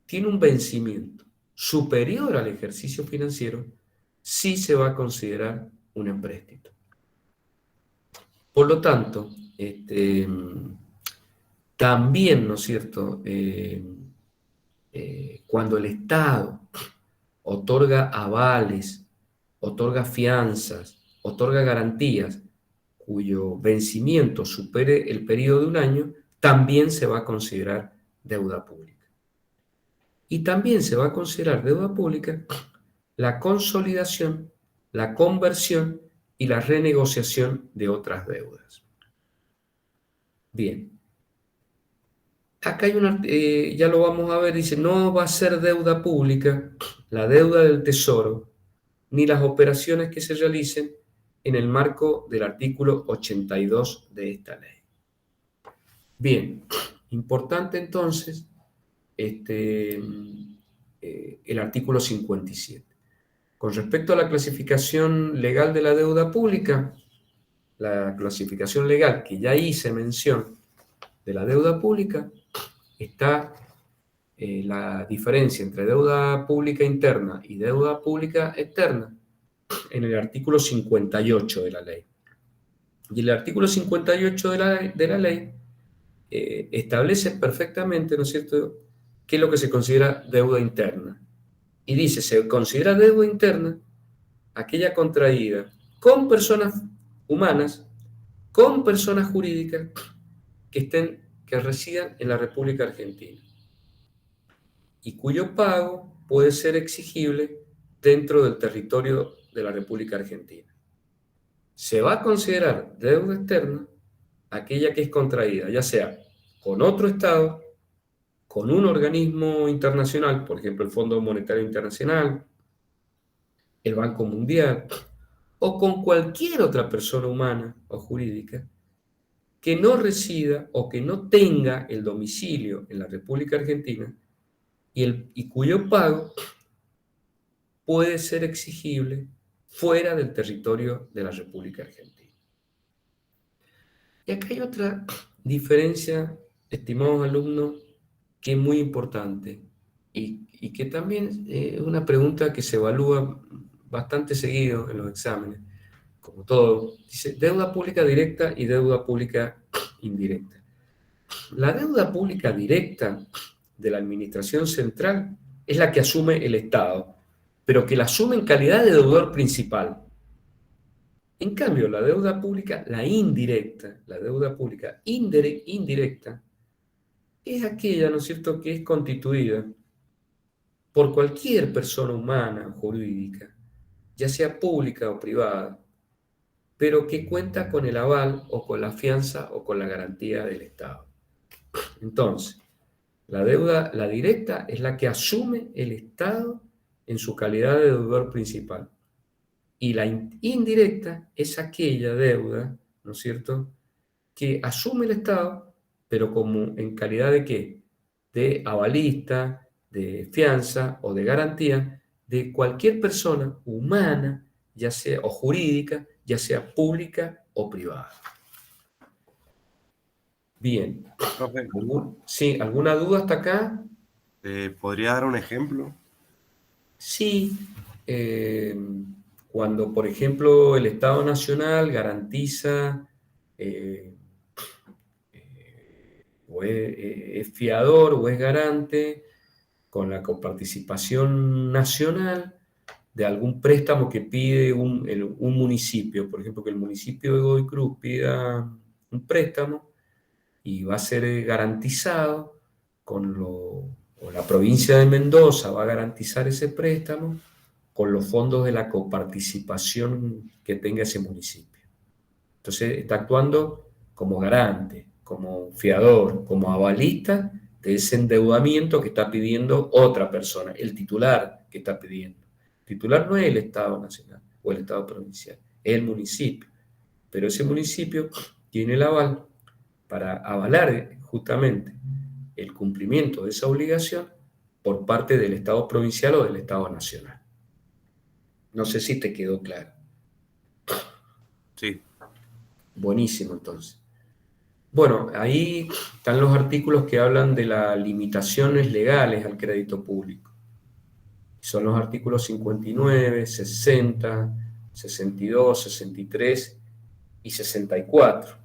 tiene un vencimiento superior al ejercicio financiero, sí se va a considerar un empréstito. Por lo tanto, también, ¿no es cierto?, cuando el Estado otorga avales, otorga fianzas, otorga garantías cuyo vencimiento supere el periodo de un año, también se va a considerar deuda pública. Y también se va a considerar deuda pública la consolidación, la conversión y la renegociación de otras deudas. Bien. Acá hay una, ya lo vamos a ver, dice, no va a ser deuda pública la deuda del Tesoro, ni las operaciones que se realicen en el marco del artículo 82 de esta ley. Bien, importante entonces el artículo 57. Con respecto a la clasificación legal de la deuda pública, la clasificación legal que ya hice mención de la deuda pública, está la diferencia entre deuda pública interna y deuda pública externa en el artículo 58 de la ley. Y el artículo 58 de la ley establece perfectamente, ¿no es cierto?, qué es lo que se considera deuda interna. Y dice, se considera deuda interna aquella contraída con personas humanas, con personas jurídicas que residan en la República Argentina y cuyo pago puede ser exigible dentro del territorio de la República Argentina. Se va a considerar deuda externa aquella que es contraída, ya sea con otro Estado, con un organismo internacional, por ejemplo el Fondo Monetario Internacional, el Banco Mundial, o con cualquier otra persona humana o jurídica que no resida o que no tenga el domicilio en la República Argentina y cuyo pago puede ser exigible fuera del territorio de la República Argentina. Y acá hay otra diferencia, estimados alumnos, que es muy importante y que también es una pregunta que se evalúa bastante seguido en los exámenes, como todo. Dice deuda pública directa y deuda pública indirecta. La deuda pública directa de la administración central es la que asume el Estado, pero que la asume en calidad de deudor principal. En cambio, la deuda pública, la indirecta, la deuda pública indirecta, es aquella, ¿no es cierto?, que es constituida por cualquier persona humana o jurídica, ya sea pública o privada, pero que cuenta con el aval o con la fianza o con la garantía del Estado. Entonces, la deuda, la directa, es la que asume el Estado en su calidad de deudor principal. Y la indirecta es aquella deuda, ¿no es cierto?, que asume el Estado, pero como en calidad de ¿qué? De avalista, de fianza o de garantía de cualquier persona humana, ya sea o jurídica, ya sea pública o privada. Bien. Profe, Sí, ¿alguna duda hasta acá? ¿podría dar un ejemplo? Sí, cuando, por ejemplo, el Estado Nacional garantiza o es fiador o es garante con la coparticipación nacional de algún préstamo que pide un municipio. Por ejemplo, que el municipio de Godoy Cruz pida un préstamo y va a ser garantizado o la provincia de Mendoza va a garantizar ese préstamo con los fondos de la coparticipación que tenga ese municipio. Entonces está actuando como garante, como fiador, como avalista de ese endeudamiento que está pidiendo otra persona, el titular que está pidiendo. El titular no es el Estado Nacional o el Estado Provincial, es el municipio. Pero ese municipio tiene el aval para avalar justamente el cumplimiento de esa obligación por parte del Estado Provincial o del Estado Nacional. No sé si te quedó claro. Sí. Buenísimo, entonces. Bueno, ahí están los artículos que hablan de las limitaciones legales al crédito público. Son los artículos 59, 60, 62, 63 y 64.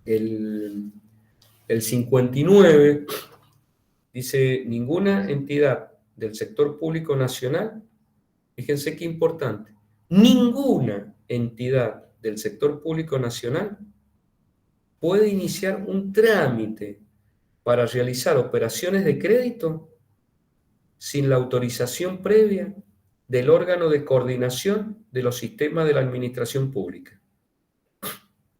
El 59 dice: ninguna entidad del sector público nacional, fíjense qué importante, ninguna entidad del sector público nacional puede iniciar un trámite para realizar operaciones de crédito sin la autorización previa del órgano de coordinación de los sistemas de la administración pública.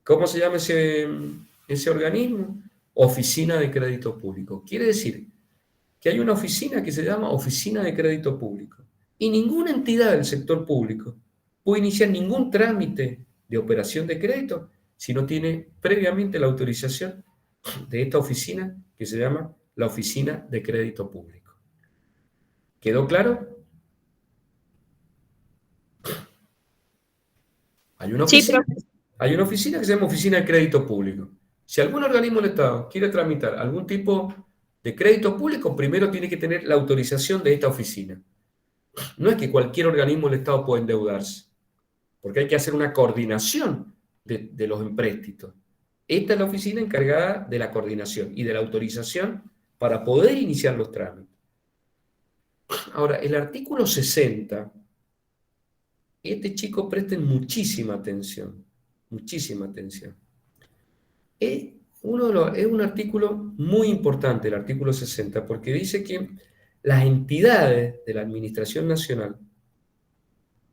¿Cómo se llama ese organismo? Oficina de Crédito Público. Quiere decir que hay una oficina que se llama Oficina de Crédito Público. Y ninguna entidad del sector público puede iniciar ningún trámite de operación de crédito si no tiene previamente la autorización de esta oficina que se llama la Oficina de Crédito Público. ¿Quedó claro? Hay una oficina, hay una oficina que se llama Oficina de Crédito Público. Si algún organismo del Estado quiere tramitar algún tipo de crédito público, primero tiene que tener la autorización de esta oficina. No es que cualquier organismo del Estado pueda endeudarse, porque hay que hacer una coordinación de los empréstitos. Esta es la oficina encargada de la coordinación y de la autorización para poder iniciar los trámites. Ahora, el artículo 60, presten muchísima atención, muchísima atención. Es un artículo muy importante, el artículo 60, porque dice que las entidades de la Administración Nacional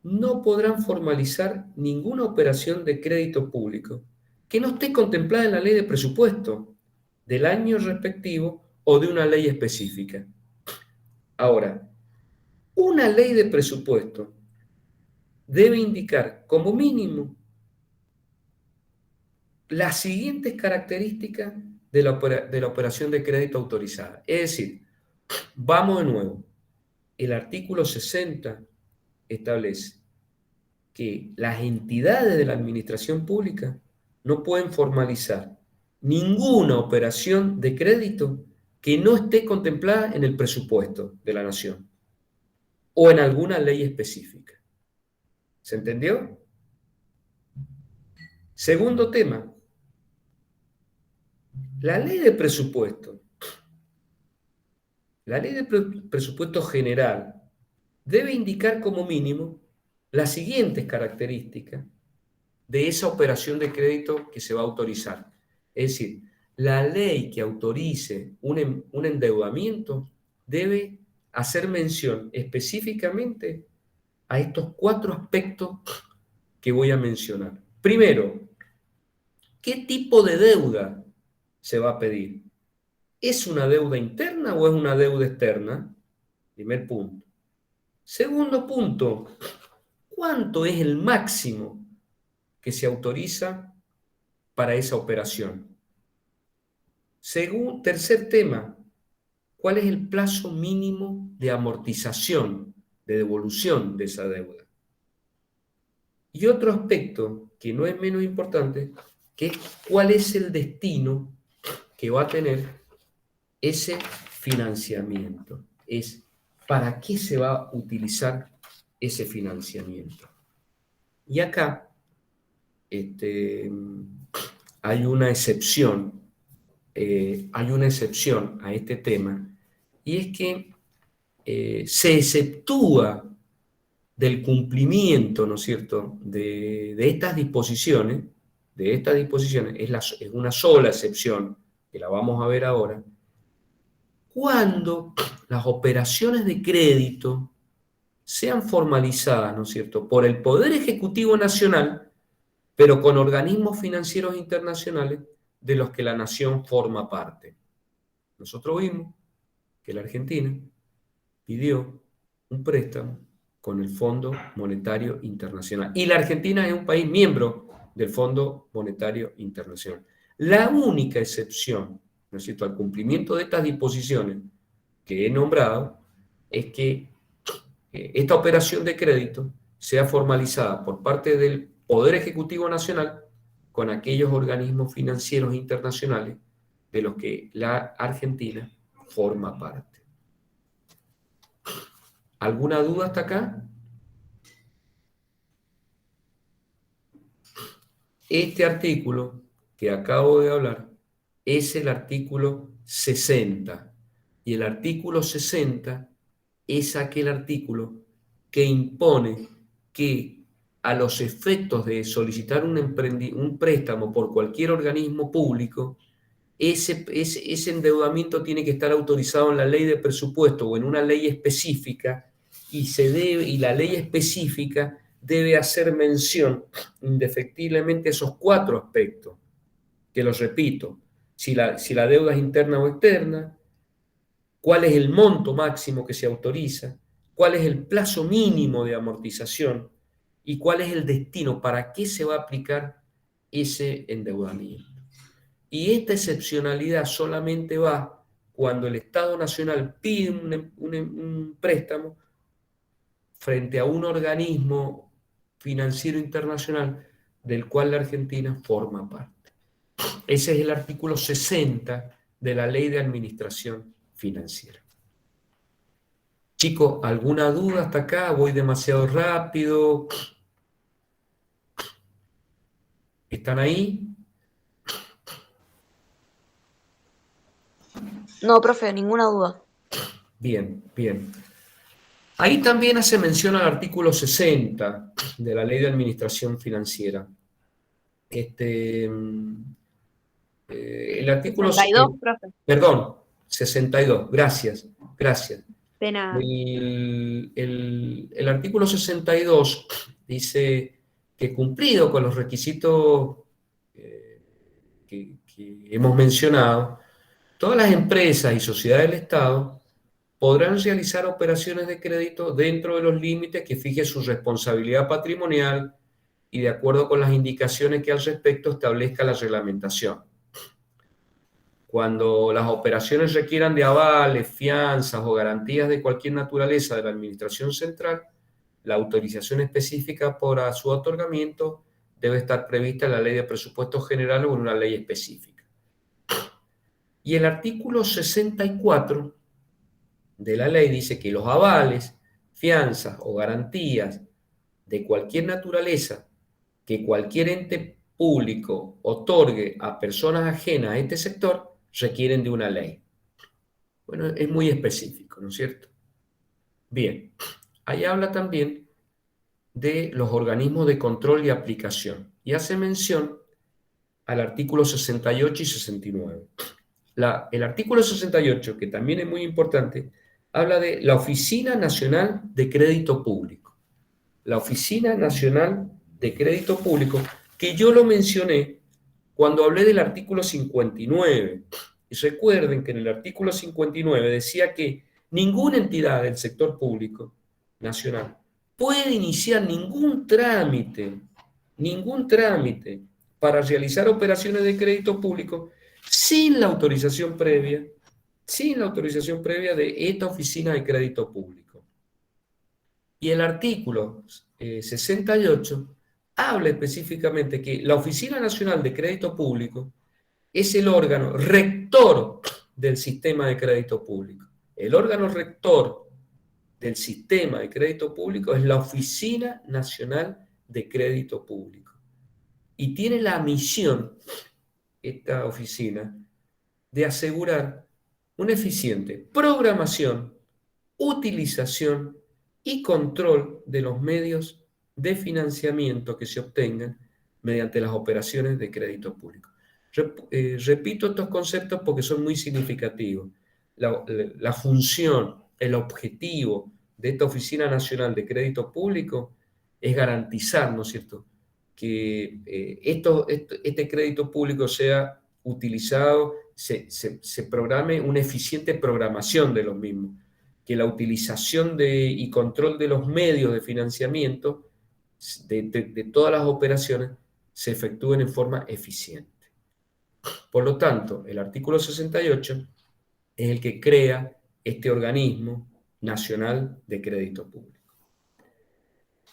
no podrán formalizar ninguna operación de crédito público que no esté contemplada en la ley de presupuesto del año respectivo o de una ley específica. Ahora, una ley de presupuesto debe indicar como mínimo las siguientes características de la operación de crédito autorizada. Es decir, vamos de nuevo, el artículo 60 establece que las entidades de la administración pública no pueden formalizar ninguna operación de crédito que no esté contemplada en el presupuesto de la nación o en alguna ley específica. ¿Se entendió? Segundo tema, la ley de presupuesto. La ley de presupuesto general debe indicar como mínimo las siguientes características de esa operación de crédito que se va a autorizar. Es decir, la ley que autorice un endeudamiento debe hacer mención específicamente a estos 4 aspectos que voy a mencionar. Primero, ¿qué tipo de deuda se va a pedir? ¿Es una deuda interna o es una deuda externa? Primer punto. Segundo punto, ¿cuánto es el máximo que se autoriza para esa operación? Tercer tema, ¿cuál es el plazo mínimo de amortización, de devolución de esa deuda? Y otro aspecto que no es menos importante, que es cuál es el destino que va a tener ese financiamiento. Es para qué se va a utilizar ese financiamiento. Y acá hay una excepción a este tema, y es que se exceptúa del cumplimiento, ¿no es cierto?, de estas disposiciones, es una sola excepción, que la vamos a ver ahora, cuando las operaciones de crédito sean formalizadas, ¿no es cierto?, por el Poder Ejecutivo Nacional, pero con organismos financieros internacionales de los que la nación forma parte. Nosotros vimos que la Argentina pidió un préstamo con el Fondo Monetario Internacional. Y la Argentina es un país miembro del Fondo Monetario Internacional. La única excepción, ¿no es cierto?, al cumplimiento de estas disposiciones que he nombrado, es que esta operación de crédito sea formalizada por parte del Poder Ejecutivo Nacional con aquellos organismos financieros internacionales de los que la Argentina forma parte. ¿Alguna duda hasta acá? Este artículo que acabo de hablar es el artículo 60. Y el artículo 60 es aquel artículo que impone que a los efectos de solicitar un préstamo por cualquier organismo público, ese endeudamiento tiene que estar autorizado en la ley de presupuesto o en una ley específica y la ley específica debe hacer mención indefectiblemente a esos 4 aspectos, que los repito: si la deuda es interna o externa, cuál es el monto máximo que se autoriza, cuál es el plazo mínimo de amortización y cuál es el destino, para qué se va a aplicar ese endeudamiento. Y esta excepcionalidad solamente va cuando el Estado Nacional pide un préstamo frente a un organismo financiero internacional del cual la Argentina forma parte. Ese es el artículo 60 de la Ley de Administración Financiera. Chicos, ¿alguna duda hasta acá? ¿Voy demasiado rápido? ¿Están ahí? No, profe, ninguna duda. Bien, bien. Ahí también hace mención al artículo 60 de la Ley de Administración Financiera. El artículo... 62, profe. Perdón, 62, gracias. De nada. El artículo 62 dice que, cumplido con los requisitos que hemos mencionado, todas las empresas y sociedades del Estado podrán realizar operaciones de crédito dentro de los límites que fije su responsabilidad patrimonial y de acuerdo con las indicaciones que al respecto establezca la reglamentación. Cuando las operaciones requieran de avales, fianzas o garantías de cualquier naturaleza de la Administración Central, la autorización específica para su otorgamiento debe estar prevista en la Ley de Presupuestos Generales o en una ley específica. Y el artículo 64 de la ley dice que los avales, fianzas o garantías de cualquier naturaleza que cualquier ente público otorgue a personas ajenas a este sector requieren de una ley. Bueno, es muy específico, ¿no es cierto? Bien, ahí habla también de los organismos de control y aplicación y hace mención al artículo 68 y 69. El artículo 68, que también es muy importante, habla de la Oficina Nacional de Crédito Público. La Oficina Nacional de Crédito Público, que yo lo mencioné cuando hablé del artículo 59. Y recuerden que en el artículo 59 decía que ninguna entidad del sector público nacional puede iniciar ningún trámite para realizar operaciones de crédito público sin la autorización previa de esta Oficina de Crédito Público. Y el artículo 68 habla específicamente que la Oficina Nacional de Crédito Público es el órgano rector del sistema de crédito público. El órgano rector del sistema de crédito público es la Oficina Nacional de Crédito Público. Y tiene la misión, esta oficina, de asegurar una eficiente programación, utilización y control de los medios de financiamiento que se obtengan mediante las operaciones de crédito público. Repito estos conceptos porque son muy significativos. la función, el objetivo de esta Oficina Nacional de Crédito Público es garantizar, ¿no es cierto?, que este crédito público sea utilizado, se programe una eficiente programación de los mismos, que la utilización y control de los medios de financiamiento de todas las operaciones se efectúen en forma eficiente. Por lo tanto, el artículo 68 es el que crea este organismo nacional de crédito público.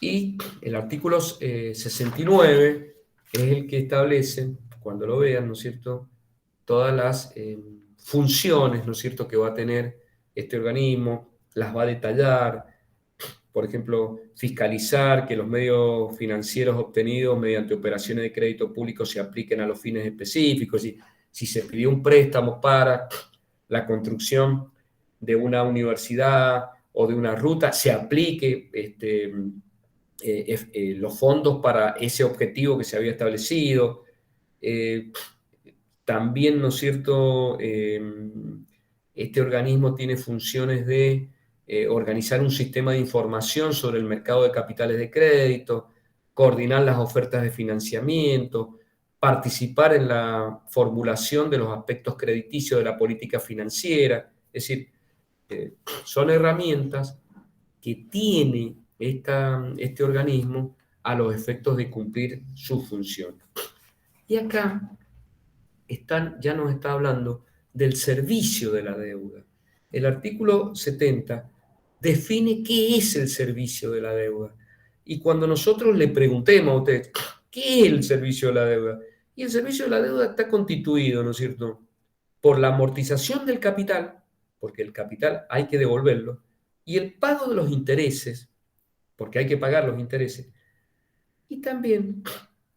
Y el artículo 69 es el que establece, cuando lo vean, ¿no es cierto?, todas las funciones, ¿no es cierto?, que va a tener este organismo, las va a detallar, por ejemplo, fiscalizar que los medios financieros obtenidos mediante operaciones de crédito público se apliquen a los fines específicos, si se pidió un préstamo para la construcción de una universidad o de una ruta, se aplique los fondos para ese objetivo que se había establecido. También, ¿no es cierto?, este organismo tiene funciones de organizar un sistema de información sobre el mercado de capitales de crédito, coordinar las ofertas de financiamiento, participar en la formulación de los aspectos crediticios de la política financiera. Es decir, son herramientas que tiene este organismo a los efectos de cumplir su función. Y acá ya nos está hablando del servicio de la deuda. El artículo 70 define qué es el servicio de la deuda. Y cuando nosotros le preguntemos a usted, ¿qué es el servicio de la deuda? Y el servicio de la deuda está constituido, ¿no es cierto?, por la amortización del capital, porque el capital hay que devolverlo, y el pago de los intereses, porque hay que pagar los intereses, y también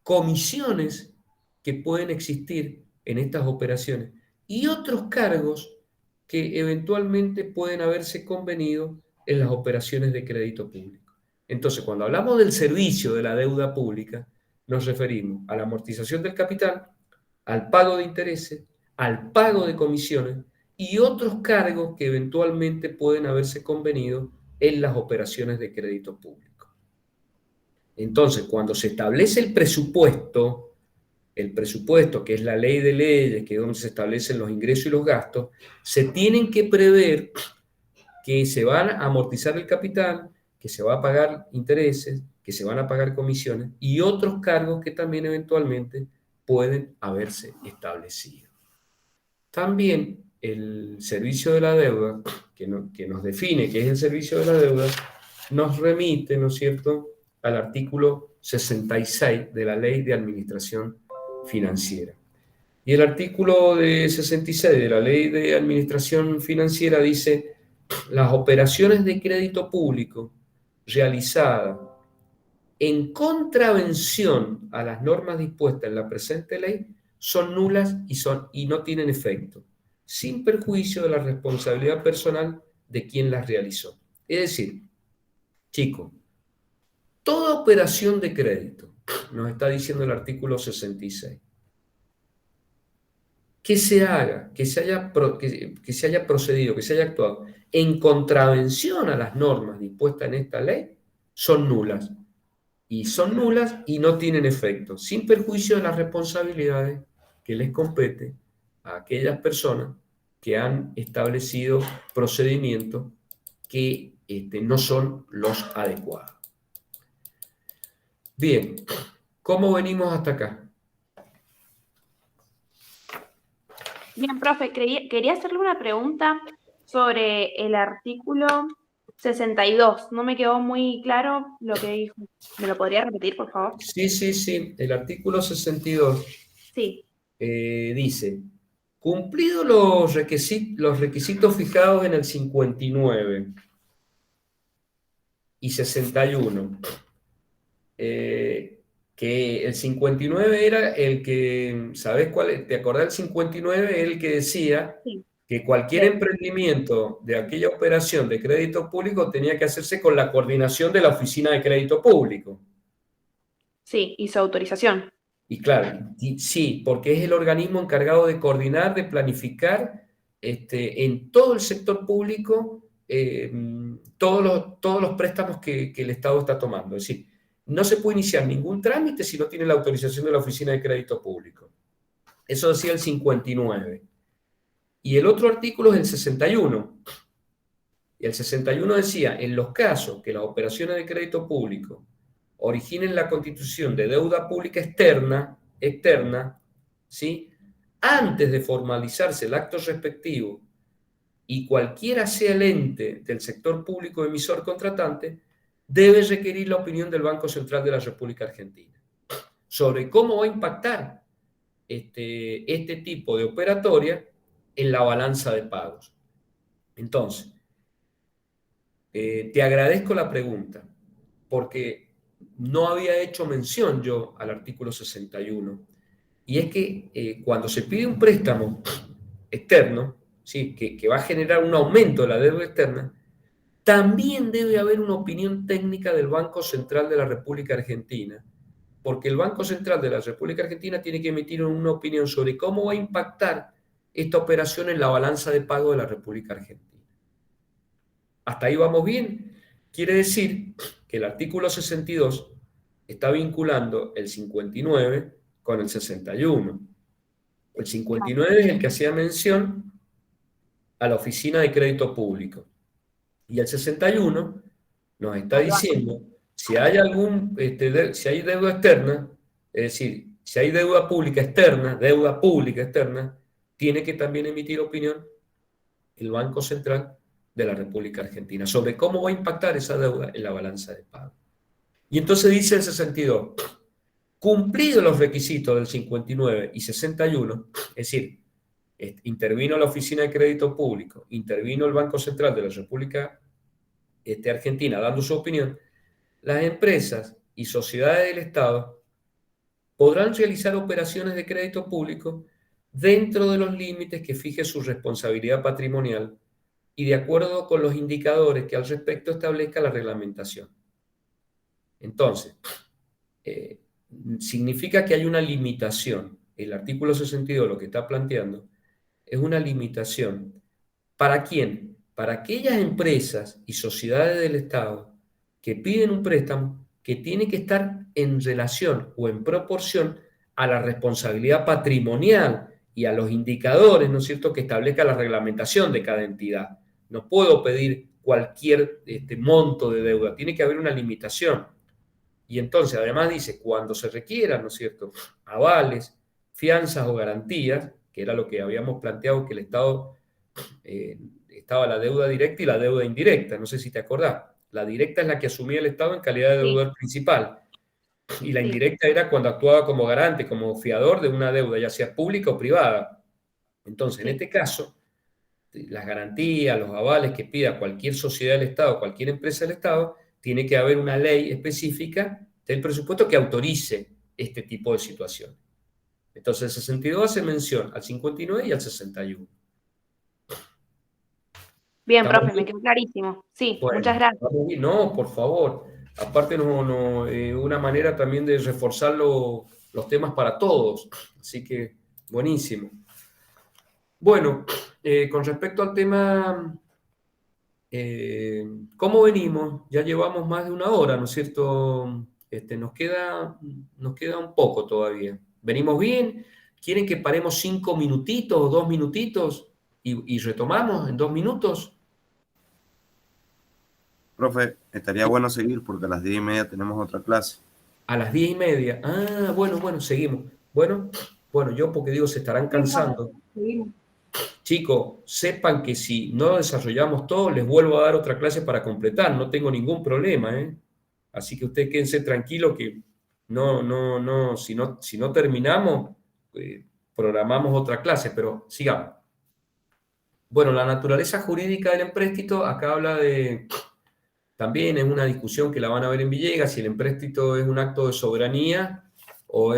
comisiones que pueden existir en estas operaciones y otros cargos que eventualmente pueden haberse convenido en las operaciones de crédito público. Entonces, cuando hablamos del servicio de la deuda pública, nos referimos a la amortización del capital, al pago de intereses, al pago de comisiones y otros cargos que eventualmente pueden haberse convenido en las operaciones de crédito público. Entonces, cuando se establece el presupuesto, que es la ley de leyes, que es donde se establecen los ingresos y los gastos, se tienen que prever que se van a amortizar el capital, que se va a pagar intereses, que se van a pagar comisiones y otros cargos que también eventualmente pueden haberse establecido. También el servicio de la deuda, que nos define qué es el servicio de la deuda, nos remite, ¿no es cierto?, al artículo 66 de la Ley de Administración Financiera. Y el artículo 66 de la Ley de Administración Financiera dice: las operaciones de crédito público realizadas en contravención a las normas dispuestas en la presente ley son nulas y no tienen efecto, sin perjuicio de la responsabilidad personal de quien las realizó. Es decir, chicos, toda operación de crédito, nos está diciendo el artículo 66, que se haga, que se haya procedido, que se haya actuado en contravención a las normas dispuestas en esta ley, son nulas. Y son nulas y no tienen efecto, sin perjuicio de las responsabilidades que les compete a aquellas personas que han establecido procedimientos que no son los adecuados. Bien, ¿cómo venimos hasta acá? Bien, profe, quería hacerle una pregunta sobre el artículo 62. No me quedó muy claro lo que dijo. ¿Me lo podría repetir, por favor? Sí. El artículo 62 sí. Dice: cumplidos los requisitos fijados en el 59 y 61, que el 59 era el que, ¿sabes cuál? ¿Te acordás del 59? El que decía que cualquier emprendimiento de aquella operación de crédito público tenía que hacerse con la coordinación de la Oficina de Crédito Público. Sí, y su autorización. Y claro, sí, porque es el organismo encargado de coordinar, de planificar en todo el sector público todos los préstamos que el Estado está tomando. Es decir, no se puede iniciar ningún trámite si no tiene la autorización de la Oficina de Crédito Público. Eso decía el 59. Y el otro artículo es el 61. Y el 61 decía, en los casos que las operaciones de crédito público originen la constitución de deuda pública externa, ¿sí?, antes de formalizarse el acto respectivo y cualquiera sea el ente del sector público emisor contratante, debe requerir la opinión del Banco Central de la República Argentina sobre cómo va a impactar este tipo de operatoria en la balanza de pagos. Entonces, te agradezco la pregunta, porque no había hecho mención yo al artículo 61, y es que cuando se pide un préstamo externo, ¿sí?, que va a generar un aumento de la deuda externa, también debe haber una opinión técnica del Banco Central de la República Argentina, porque el Banco Central de la República Argentina tiene que emitir una opinión sobre cómo va a impactar esta operación en la balanza de pago de la República Argentina. ¿Hasta ahí vamos bien? Quiere decir que el artículo 62 está vinculando el 59 con el 61. El 59 es el que hacía mención a la Oficina de Crédito Público. Y el 61 nos está diciendo si hay si hay deuda externa, es decir, si hay deuda pública externa, tiene que también emitir opinión el Banco Central de la República Argentina sobre cómo va a impactar esa deuda en la balanza de pago. Y entonces dice el 62, cumplidos los requisitos del 59 y 61, es decir, intervino la Oficina de Crédito Público, intervino el Banco Central de la República Argentina dando su opinión, las empresas y sociedades del Estado podrán realizar operaciones de crédito público dentro de los límites que fije su responsabilidad patrimonial y de acuerdo con los indicadores que al respecto establezca la reglamentación. Entonces, significa que hay una limitación. El artículo 62 lo que está planteando es una limitación. ¿Para quién? Para aquellas empresas y sociedades del Estado que piden un préstamo que tiene que estar en relación o en proporción a la responsabilidad patrimonial y a los indicadores, ¿no es cierto?, que establezca la reglamentación de cada entidad. No puedo pedir cualquier monto de deuda, tiene que haber una limitación. Y entonces, además dice, cuando se requieran, ¿no es cierto?, avales, fianzas o garantías, que era lo que habíamos planteado que el Estado estaba la deuda directa y la deuda indirecta, no sé si te acordás. La directa es la que asumía el Estado en calidad de deudor principal, y la indirecta era cuando actuaba como garante, como fiador de una deuda, ya sea pública o privada. Entonces, en este caso, las garantías, los avales que pida cualquier sociedad del Estado, cualquier empresa del Estado, tiene que haber una ley específica del presupuesto que autorice este tipo de situación. Entonces, el 62 hace mención al 59 y al 61. Bien, profe, me quedó clarísimo. Sí, bueno, muchas gracias. No, por favor. Aparte, una manera también de reforzar los temas para todos. Así que, buenísimo. Bueno, con respecto al tema, ¿cómo venimos? Ya llevamos más de 1 hora, ¿no es cierto? Nos queda un poco todavía. ¿Venimos bien? ¿Quieren que paremos 5 minutitos o 2 minutitos y retomamos en 2 minutos? Profe, estaría bueno seguir porque a las 10:30 tenemos otra clase. A las 10:30. Ah, bueno, seguimos. Bueno, yo porque digo, se estarán cansando. Chicos, sepan que si no desarrollamos todo, les vuelvo a dar otra clase para completar. No tengo ningún problema, ¿eh? Así que ustedes quédense tranquilos que si no terminamos, programamos otra clase, pero sigamos. Bueno, la naturaleza jurídica del empréstito, acá habla de... También es una discusión que la van a ver en Villegas, si el empréstito es un acto de soberanía o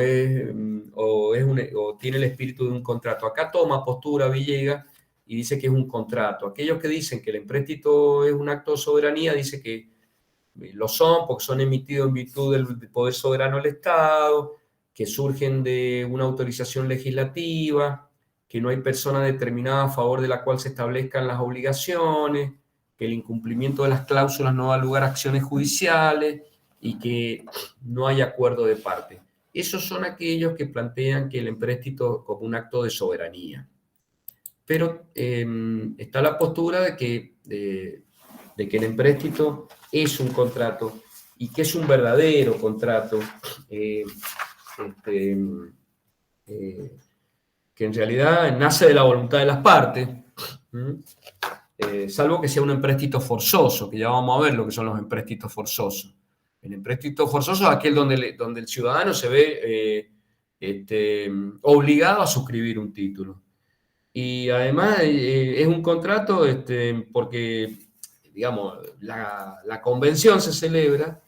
tiene el espíritu de un contrato. Acá toma postura Villegas y dice que es un contrato. Aquellos que dicen que el empréstito es un acto de soberanía, dice que lo son porque son emitidos en virtud del poder soberano del Estado, que surgen de una autorización legislativa, que no hay persona determinada a favor de la cual se establezcan las obligaciones, que el incumplimiento de las cláusulas no da lugar a acciones judiciales y que no hay acuerdo de parte. Esos son aquellos que plantean que el empréstito como un acto de soberanía. Pero está la postura de que el empréstito es un contrato y que es un verdadero contrato, que en realidad nace de la voluntad de las partes, salvo que sea un empréstito forzoso, que ya vamos a ver lo que son los empréstitos forzosos. El empréstito forzoso es aquel donde el ciudadano se ve obligado a suscribir un título. Y además es un contrato porque, digamos, la convención se celebra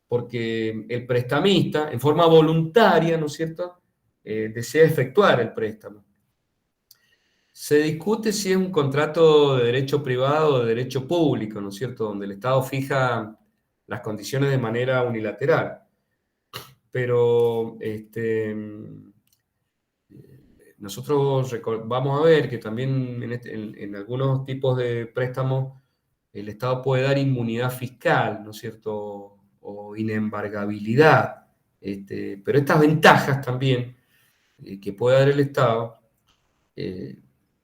porque el prestamista, en forma voluntaria, ¿no es cierto?, desea efectuar el préstamo. Se discute si es un contrato de derecho privado o de derecho público, ¿no es cierto?, donde el Estado fija las condiciones de manera unilateral. Pero nosotros vamos a ver que también en algunos tipos de préstamos el Estado puede dar inmunidad fiscal, ¿no es cierto?, o inembargabilidad. Pero estas ventajas también que puede dar el Estado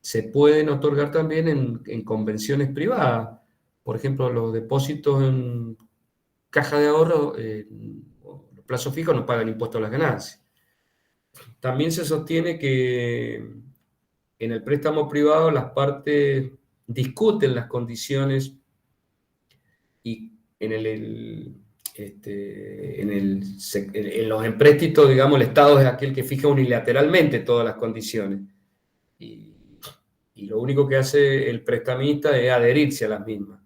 se pueden otorgar también en convenciones privadas. Por ejemplo, los depósitos en caja de ahorro, los plazos fijos no pagan impuesto a las ganancias. También se sostiene que en el préstamo privado las partes discuten las condiciones y en los empréstitos, digamos, el Estado es aquel que fija unilateralmente todas las condiciones. Y lo único que hace el prestamista es adherirse a las mismas.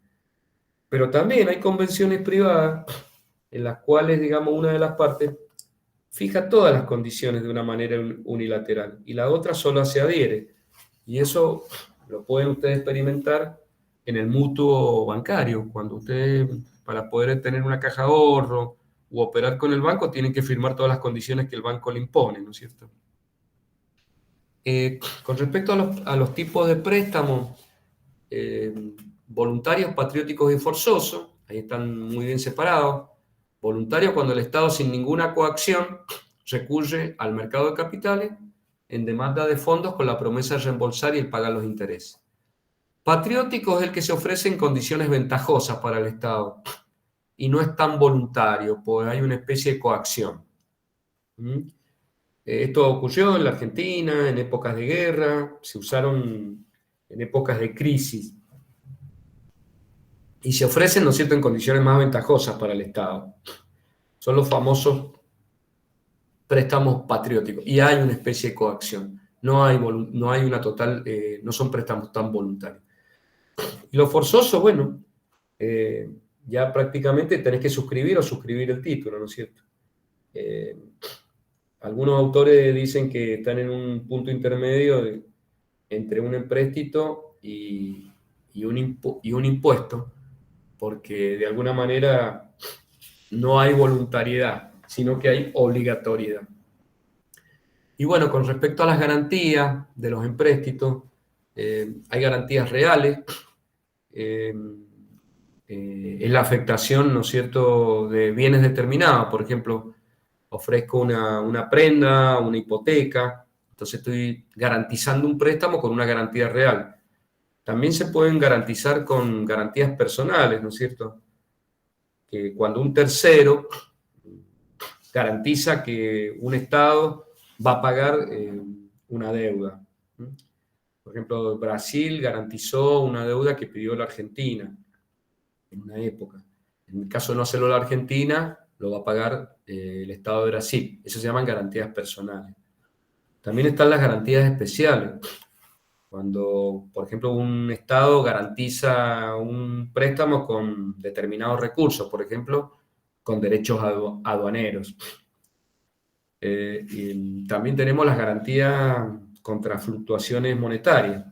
Pero también hay convenciones privadas en las cuales, digamos, una de las partes fija todas las condiciones de una manera unilateral y la otra solo se adhiere. Y eso lo pueden ustedes experimentar en el mutuo bancario. Cuando ustedes, para poder tener una caja de ahorro u operar con el banco, tienen que firmar todas las condiciones que el banco le impone, ¿no es cierto? Con respecto a los tipos de préstamos, voluntarios, patrióticos y forzosos, ahí están muy bien separados. Voluntarios cuando el Estado sin ninguna coacción recurre al mercado de capitales en demanda de fondos con la promesa de reembolsar y el pagar los intereses. Patriótico es el que se ofrece en condiciones ventajosas para el Estado y no es tan voluntario, porque hay una especie de coacción. Esto ocurrió en la Argentina en épocas de guerra, se usaron en épocas de crisis y se ofrecen, ¿no es cierto?, en condiciones más ventajosas para el Estado. Son los famosos préstamos patrióticos y hay una especie de coacción. No hay una total, no son préstamos tan voluntarios. Y lo forzoso, bueno, ya prácticamente tenés que suscribir o suscribir el título, ¿no es cierto? Algunos autores dicen que están en un punto intermedio entre un empréstito y un impuesto, porque de alguna manera no hay voluntariedad, sino que hay obligatoriedad. Y bueno, con respecto a las garantías de los empréstitos, hay garantías reales, es la afectación, ¿no es cierto?, de bienes determinados. Por ejemplo, ofrezco una prenda, una hipoteca, entonces estoy garantizando un préstamo con una garantía real. También se pueden garantizar con garantías personales, ¿no es cierto?, que cuando un tercero garantiza que un Estado va a pagar una deuda. Por ejemplo, Brasil garantizó una deuda que pidió la Argentina en una época. En el caso de no hacerlo la Argentina, lo va a pagar el Estado de Brasil. Eso se llaman garantías personales. También están las garantías especiales. Cuando, por ejemplo, un Estado garantiza un préstamo con determinados recursos, por ejemplo, con derechos aduaneros. Y también tenemos las garantías contra fluctuaciones monetarias.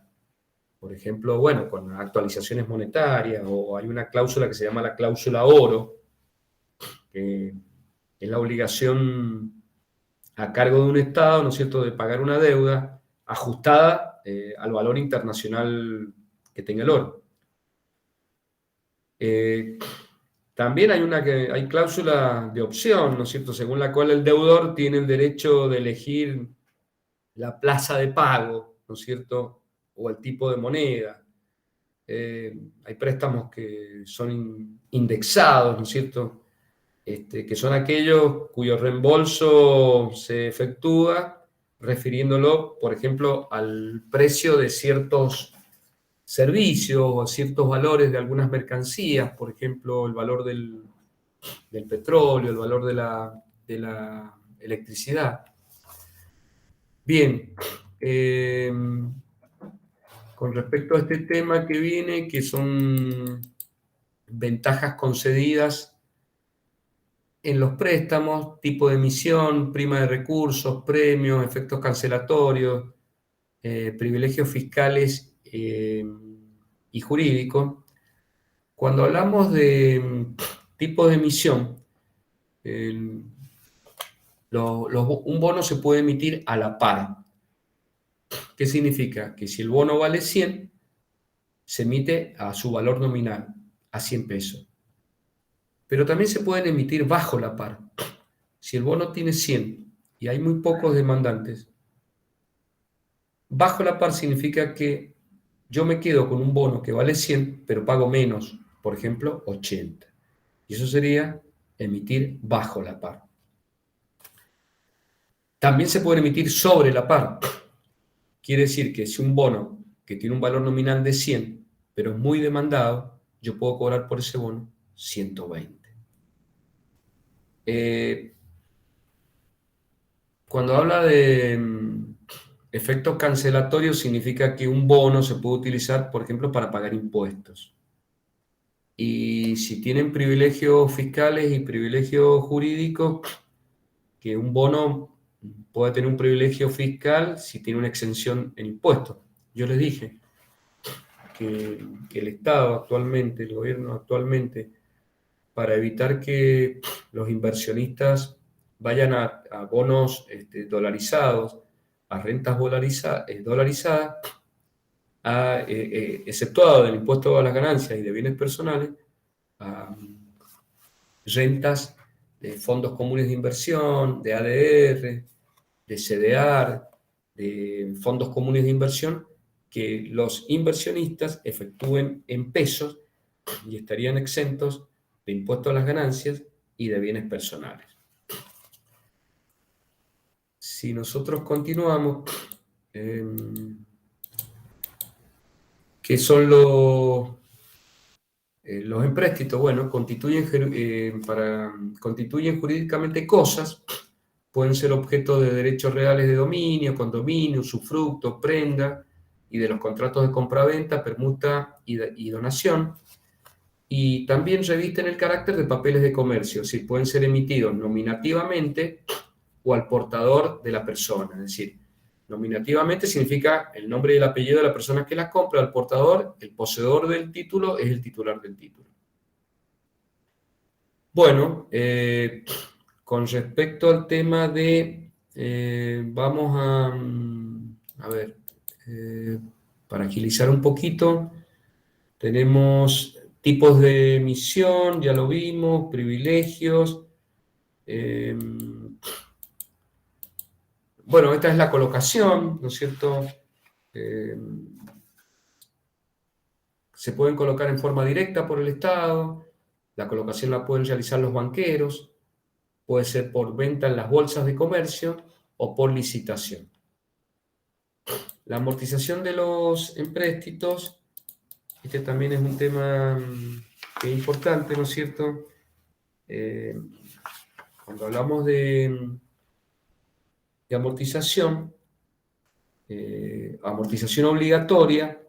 Por ejemplo, bueno, con actualizaciones monetarias, o hay una cláusula que se llama la cláusula oro, que es la obligación a cargo de un Estado, ¿no es cierto?, de pagar una deuda ajustada al valor internacional que tenga el oro. También hay cláusula de opción, ¿no es cierto?, según la cual el deudor tiene el derecho de elegir la plaza de pago, ¿no es cierto?, o el tipo de moneda. Hay préstamos que son indexados, ¿no es cierto?, que son aquellos cuyo reembolso se efectúa refiriéndolo, por ejemplo, al precio de ciertos servicios o ciertos valores de algunas mercancías, por ejemplo, el valor del petróleo, el valor de la electricidad. Bien, con respecto a este tema que viene, que son ventajas concedidas en los préstamos, tipo de emisión, prima de recursos, premios, efectos cancelatorios, privilegios fiscales y jurídicos. Cuando hablamos de tipo de emisión, un bono se puede emitir a la par. ¿Qué significa? Que si el bono vale 100, se emite a su valor nominal, a 100 pesos. Pero también se pueden emitir bajo la par. Si el bono tiene 100 y hay muy pocos demandantes, bajo la par significa que yo me quedo con un bono que vale 100, pero pago menos, por ejemplo, 80. Y eso sería emitir bajo la par. También se puede emitir sobre la par. Quiere decir que si un bono que tiene un valor nominal de 100, pero es muy demandado, yo puedo cobrar por ese bono 120. Cuando habla de efectos cancelatorios, significa que un bono se puede utilizar, por ejemplo, para pagar impuestos. Y si tienen privilegios fiscales y privilegios jurídicos, que un bono puede tener un privilegio fiscal si tiene una exención en impuestos. Yo les dije que el Estado actualmente, el gobierno actualmente, para evitar que los inversionistas vayan a bonos dolarizados, a rentas dolarizadas, exceptuado del impuesto a las ganancias y de bienes personales, a rentas de fondos comunes de inversión, de ADR, de CDR, de fondos comunes de inversión, que los inversionistas efectúen en pesos y estarían exentos de impuesto a las ganancias y de bienes personales. Si nosotros continuamos, ¿qué son los empréstitos? Bueno, constituyen jurídicamente cosas, pueden ser objeto de derechos reales de dominio, condominio, usufructo, prenda, y de los contratos de compraventa, permuta y donación, y también revisten el carácter de papeles de comercio, si pueden ser emitidos nominativamente o al portador de la persona, es decir, nominativamente significa el nombre y el apellido de la persona que la compra, al portador, el poseedor del título es el titular del título. Bueno, con respecto al tema de, vamos a ver, para agilizar un poquito, tenemos tipos de emisión, ya lo vimos, privilegios. Bueno, esta es la colocación, ¿no es cierto? Se pueden colocar en forma directa por el Estado, la colocación la pueden realizar los banqueros, puede ser por venta en las bolsas de comercio o por licitación. La amortización de los empréstitos, este también es un tema que es importante, ¿no es cierto? Cuando hablamos de amortización, amortización obligatoria,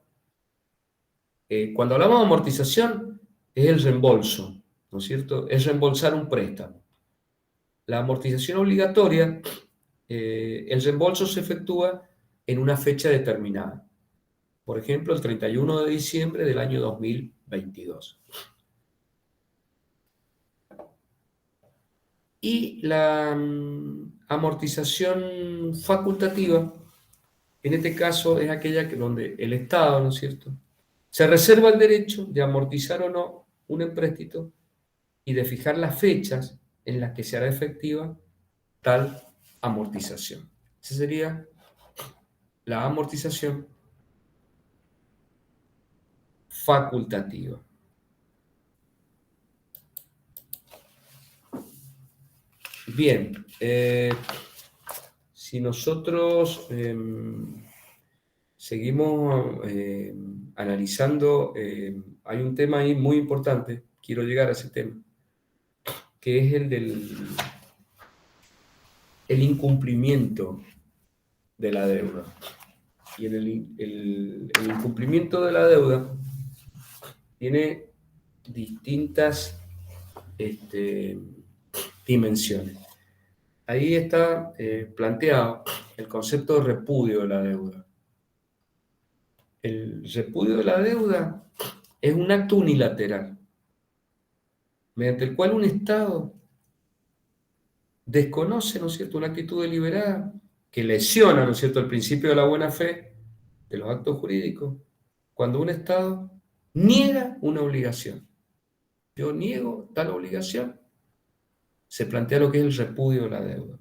cuando hablamos de amortización es el reembolso, ¿no es cierto? Es reembolsar un préstamo. La amortización obligatoria, el reembolso se efectúa en una fecha determinada. Por ejemplo, el 31 de diciembre del año 2022. Y la amortización facultativa En este caso es aquella donde el Estado, ¿no es cierto?, se reserva el derecho de amortizar o no un empréstito y de fijar las fechas en las que se hará efectiva tal amortización. Esa sería la amortización facultativa. Bien, si nosotros seguimos analizando, hay un tema ahí muy importante, quiero llegar a ese tema, que es el del incumplimiento de la deuda. Y en el incumplimiento de la deuda tiene distintas dimensiones. Ahí está planteado el concepto de repudio de la deuda. El repudio de la deuda es un acto unilateral, mediante el cual un Estado desconoce, ¿no es cierto?, una actitud deliberada que lesiona, ¿no es cierto?, el principio de la buena fe de los actos jurídicos, cuando un Estado niega una obligación. Yo niego tal obligación, se plantea lo que es el repudio de la deuda.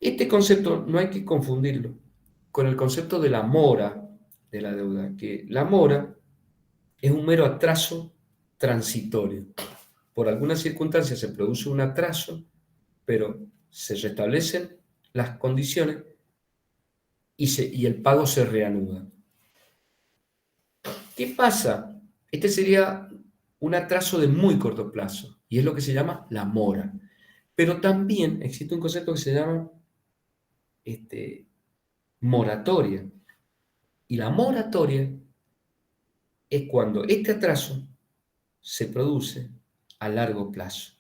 Este concepto no hay que confundirlo con el concepto de la mora de la deuda, que la mora es un mero atraso transitorio. Por algunas circunstancias se produce un atraso, pero se restablecen las condiciones y el pago se reanuda. ¿Qué pasa? Este sería un atraso de muy corto plazo, y es lo que se llama la mora. Pero también existe un concepto que se llama moratoria. Y la moratoria es cuando este atraso se produce a largo plazo.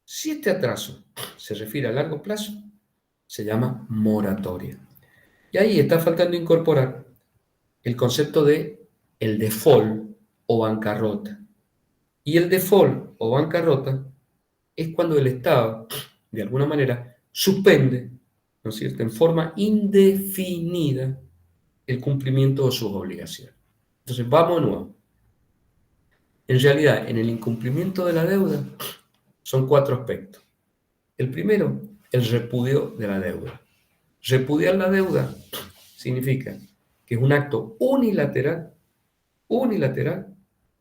Si este atraso se refiere a largo plazo, se llama moratoria. Y ahí está faltando incorporar el concepto de el default o bancarrota. Y el default o bancarrota es cuando el Estado, de alguna manera, suspende, ¿no es cierto?, en forma indefinida el cumplimiento de sus obligaciones. Entonces, vamos de nuevo. En realidad, en el incumplimiento de la deuda son 4 aspectos. El primero, el repudio de la deuda. Repudiar la deuda significa que es un acto unilateral,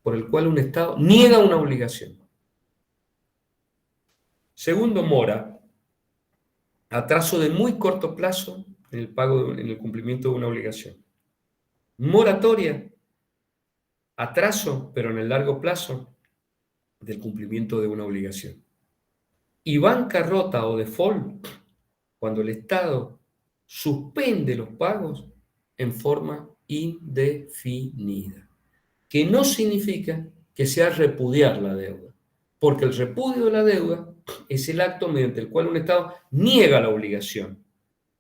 por el cual un Estado niega una obligación. Segundo, mora, atraso de muy corto plazo en el pago, en el cumplimiento de una obligación. Moratoria, atraso, pero en el largo plazo, del cumplimiento de una obligación. Y bancarrota o default, cuando el Estado suspende los pagos en forma indefinida, que no significa que sea repudiar la deuda, porque el repudio de la deuda es el acto mediante el cual un Estado niega la obligación.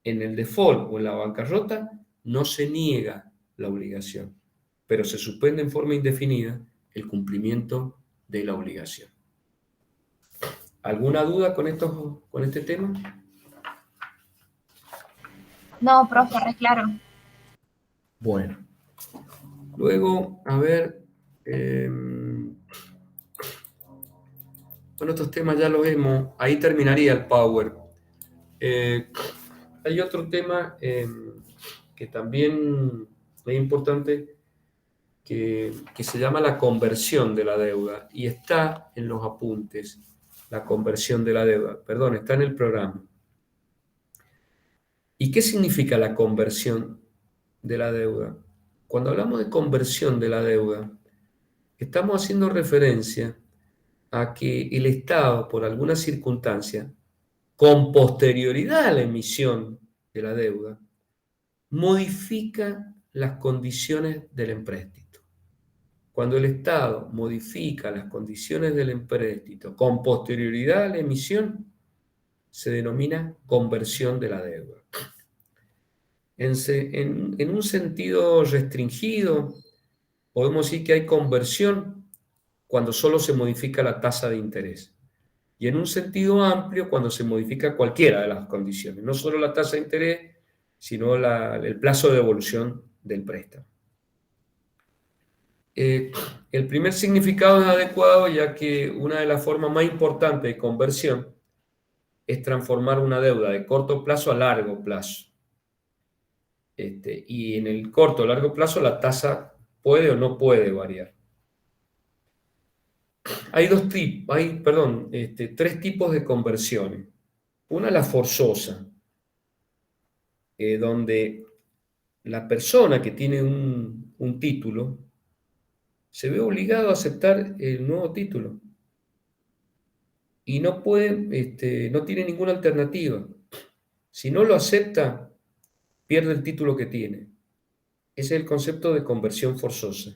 En el default o en la bancarrota no se niega la obligación, pero se suspende en forma indefinida el cumplimiento de la obligación. ¿Alguna duda con este tema? No, profe, re claro. Bueno. Luego, a ver, bueno, estos temas ya los vemos, ahí terminaría el Power. Hay otro tema que también es importante, que se llama la conversión de la deuda, y está en los apuntes, la conversión de la deuda, perdón, está en el programa. ¿Y qué significa la conversión de la deuda? Cuando hablamos de conversión de la deuda, estamos haciendo referencia a que el Estado, por alguna circunstancia, con posterioridad a la emisión de la deuda, modifica las condiciones del empréstito. Cuando el Estado modifica las condiciones del empréstito con posterioridad a la emisión, se denomina conversión de la deuda. En un sentido restringido, podemos decir que hay conversión cuando solo se modifica la tasa de interés. Y en un sentido amplio, cuando se modifica cualquiera de las condiciones, no solo la tasa de interés, sino el plazo de devolución del préstamo. El primer significado es adecuado, ya que una de las formas más importantes de conversión es transformar una deuda de corto plazo a largo plazo. Y en el corto o largo plazo la tasa puede o no puede variar. Hay tres tipos de conversiones. Una es la forzosa, donde la persona que tiene un título se ve obligado a aceptar el nuevo título y no puede, no tiene ninguna alternativa. Si no lo acepta, pierde el título que tiene. Ese es el concepto de conversión forzosa.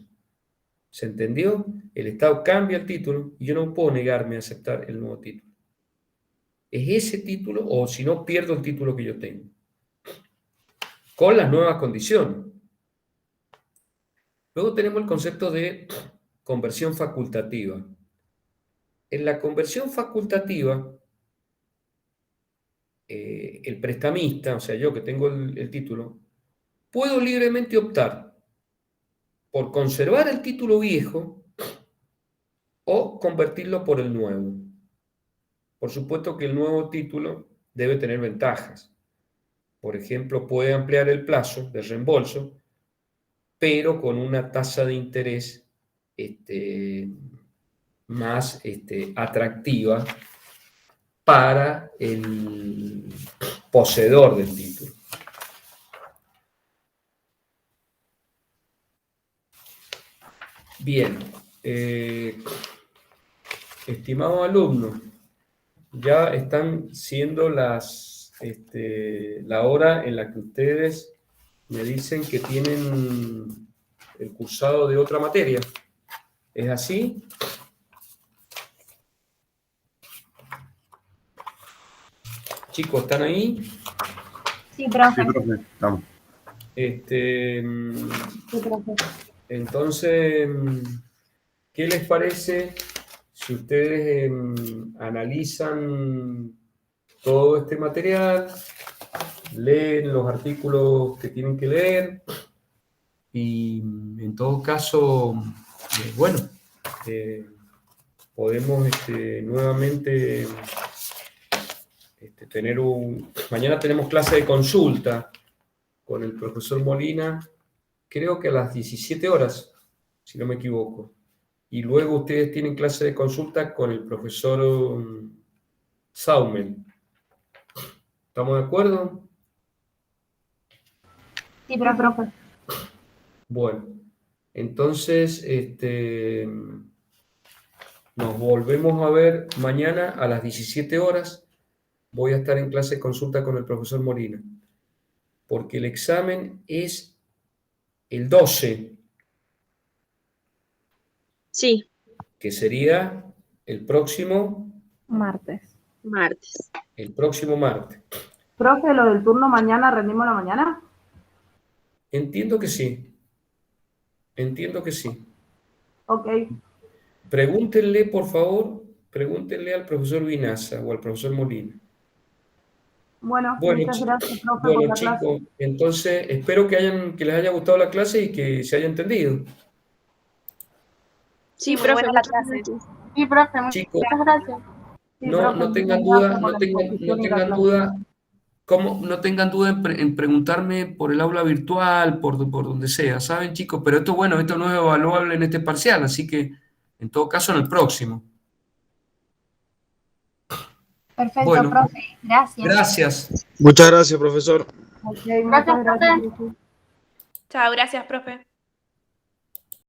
¿Se entendió? El Estado cambia el título y yo no puedo negarme a aceptar el nuevo título. Es ese título, o si no, pierdo el título que yo tengo, con las nuevas condiciones. Luego tenemos el concepto de conversión facultativa. En la conversión facultativa, el prestamista, o sea, yo que tengo el título, puedo libremente optar por conservar el título viejo o convertirlo por el nuevo. Por supuesto que el nuevo título debe tener ventajas. Por ejemplo, puede ampliar el plazo de reembolso, pero con una tasa de interés más atractiva para el poseedor del título. Bien, estimados alumnos, ya están siendo la hora en la que ustedes me dicen que tienen el cursado de otra materia. ¿Es así? Chicos, ¿están ahí? Sí, profe. Sí, profe, estamos. Sí, profe. Entonces, ¿qué les parece si ustedes analizan todo este material, leen los artículos que tienen que leer y en todo caso, bueno, podemos nuevamente tener mañana tenemos clase de consulta con el profesor Molina, creo que a las 17 horas, si no me equivoco. Y luego ustedes tienen clase de consulta con el profesor Saumel. ¿Estamos de acuerdo? Sí, profe. Bueno, entonces nos volvemos a ver mañana a las 17 horas. Voy a estar en clase de consulta con el profesor Molina, porque el examen es el 12. Sí, Que sería el próximo Martes. martes. martes. Profe, lo del turno mañana, ¿rendimos la mañana? Entiendo que sí. Entiendo que sí. Ok. Pregúntenle, por favor, pregúntenle al profesor Vinaza o al profesor Molina. Bueno, Bueno, muchas gracias, profe, por la clase. chicos, entonces espero que les haya gustado la clase y que se haya entendido. Sí, muy profe, buena la muchas clase. gracias. Sí, profe. Chicos, Muchas gracias. Sí, no profe, tengan muchas duda, gracias por no la exposición y la clase. duda. No tengan duda en preguntarme por el aula virtual, por donde sea, ¿saben, chicos? Pero esto no es evaluable en este parcial, así que en todo caso en el próximo. Perfecto, Bueno, profe. Gracias. gracias. Muchas gracias, profesor. Ok, muchas gracias, profe. Chao, gracias, profe.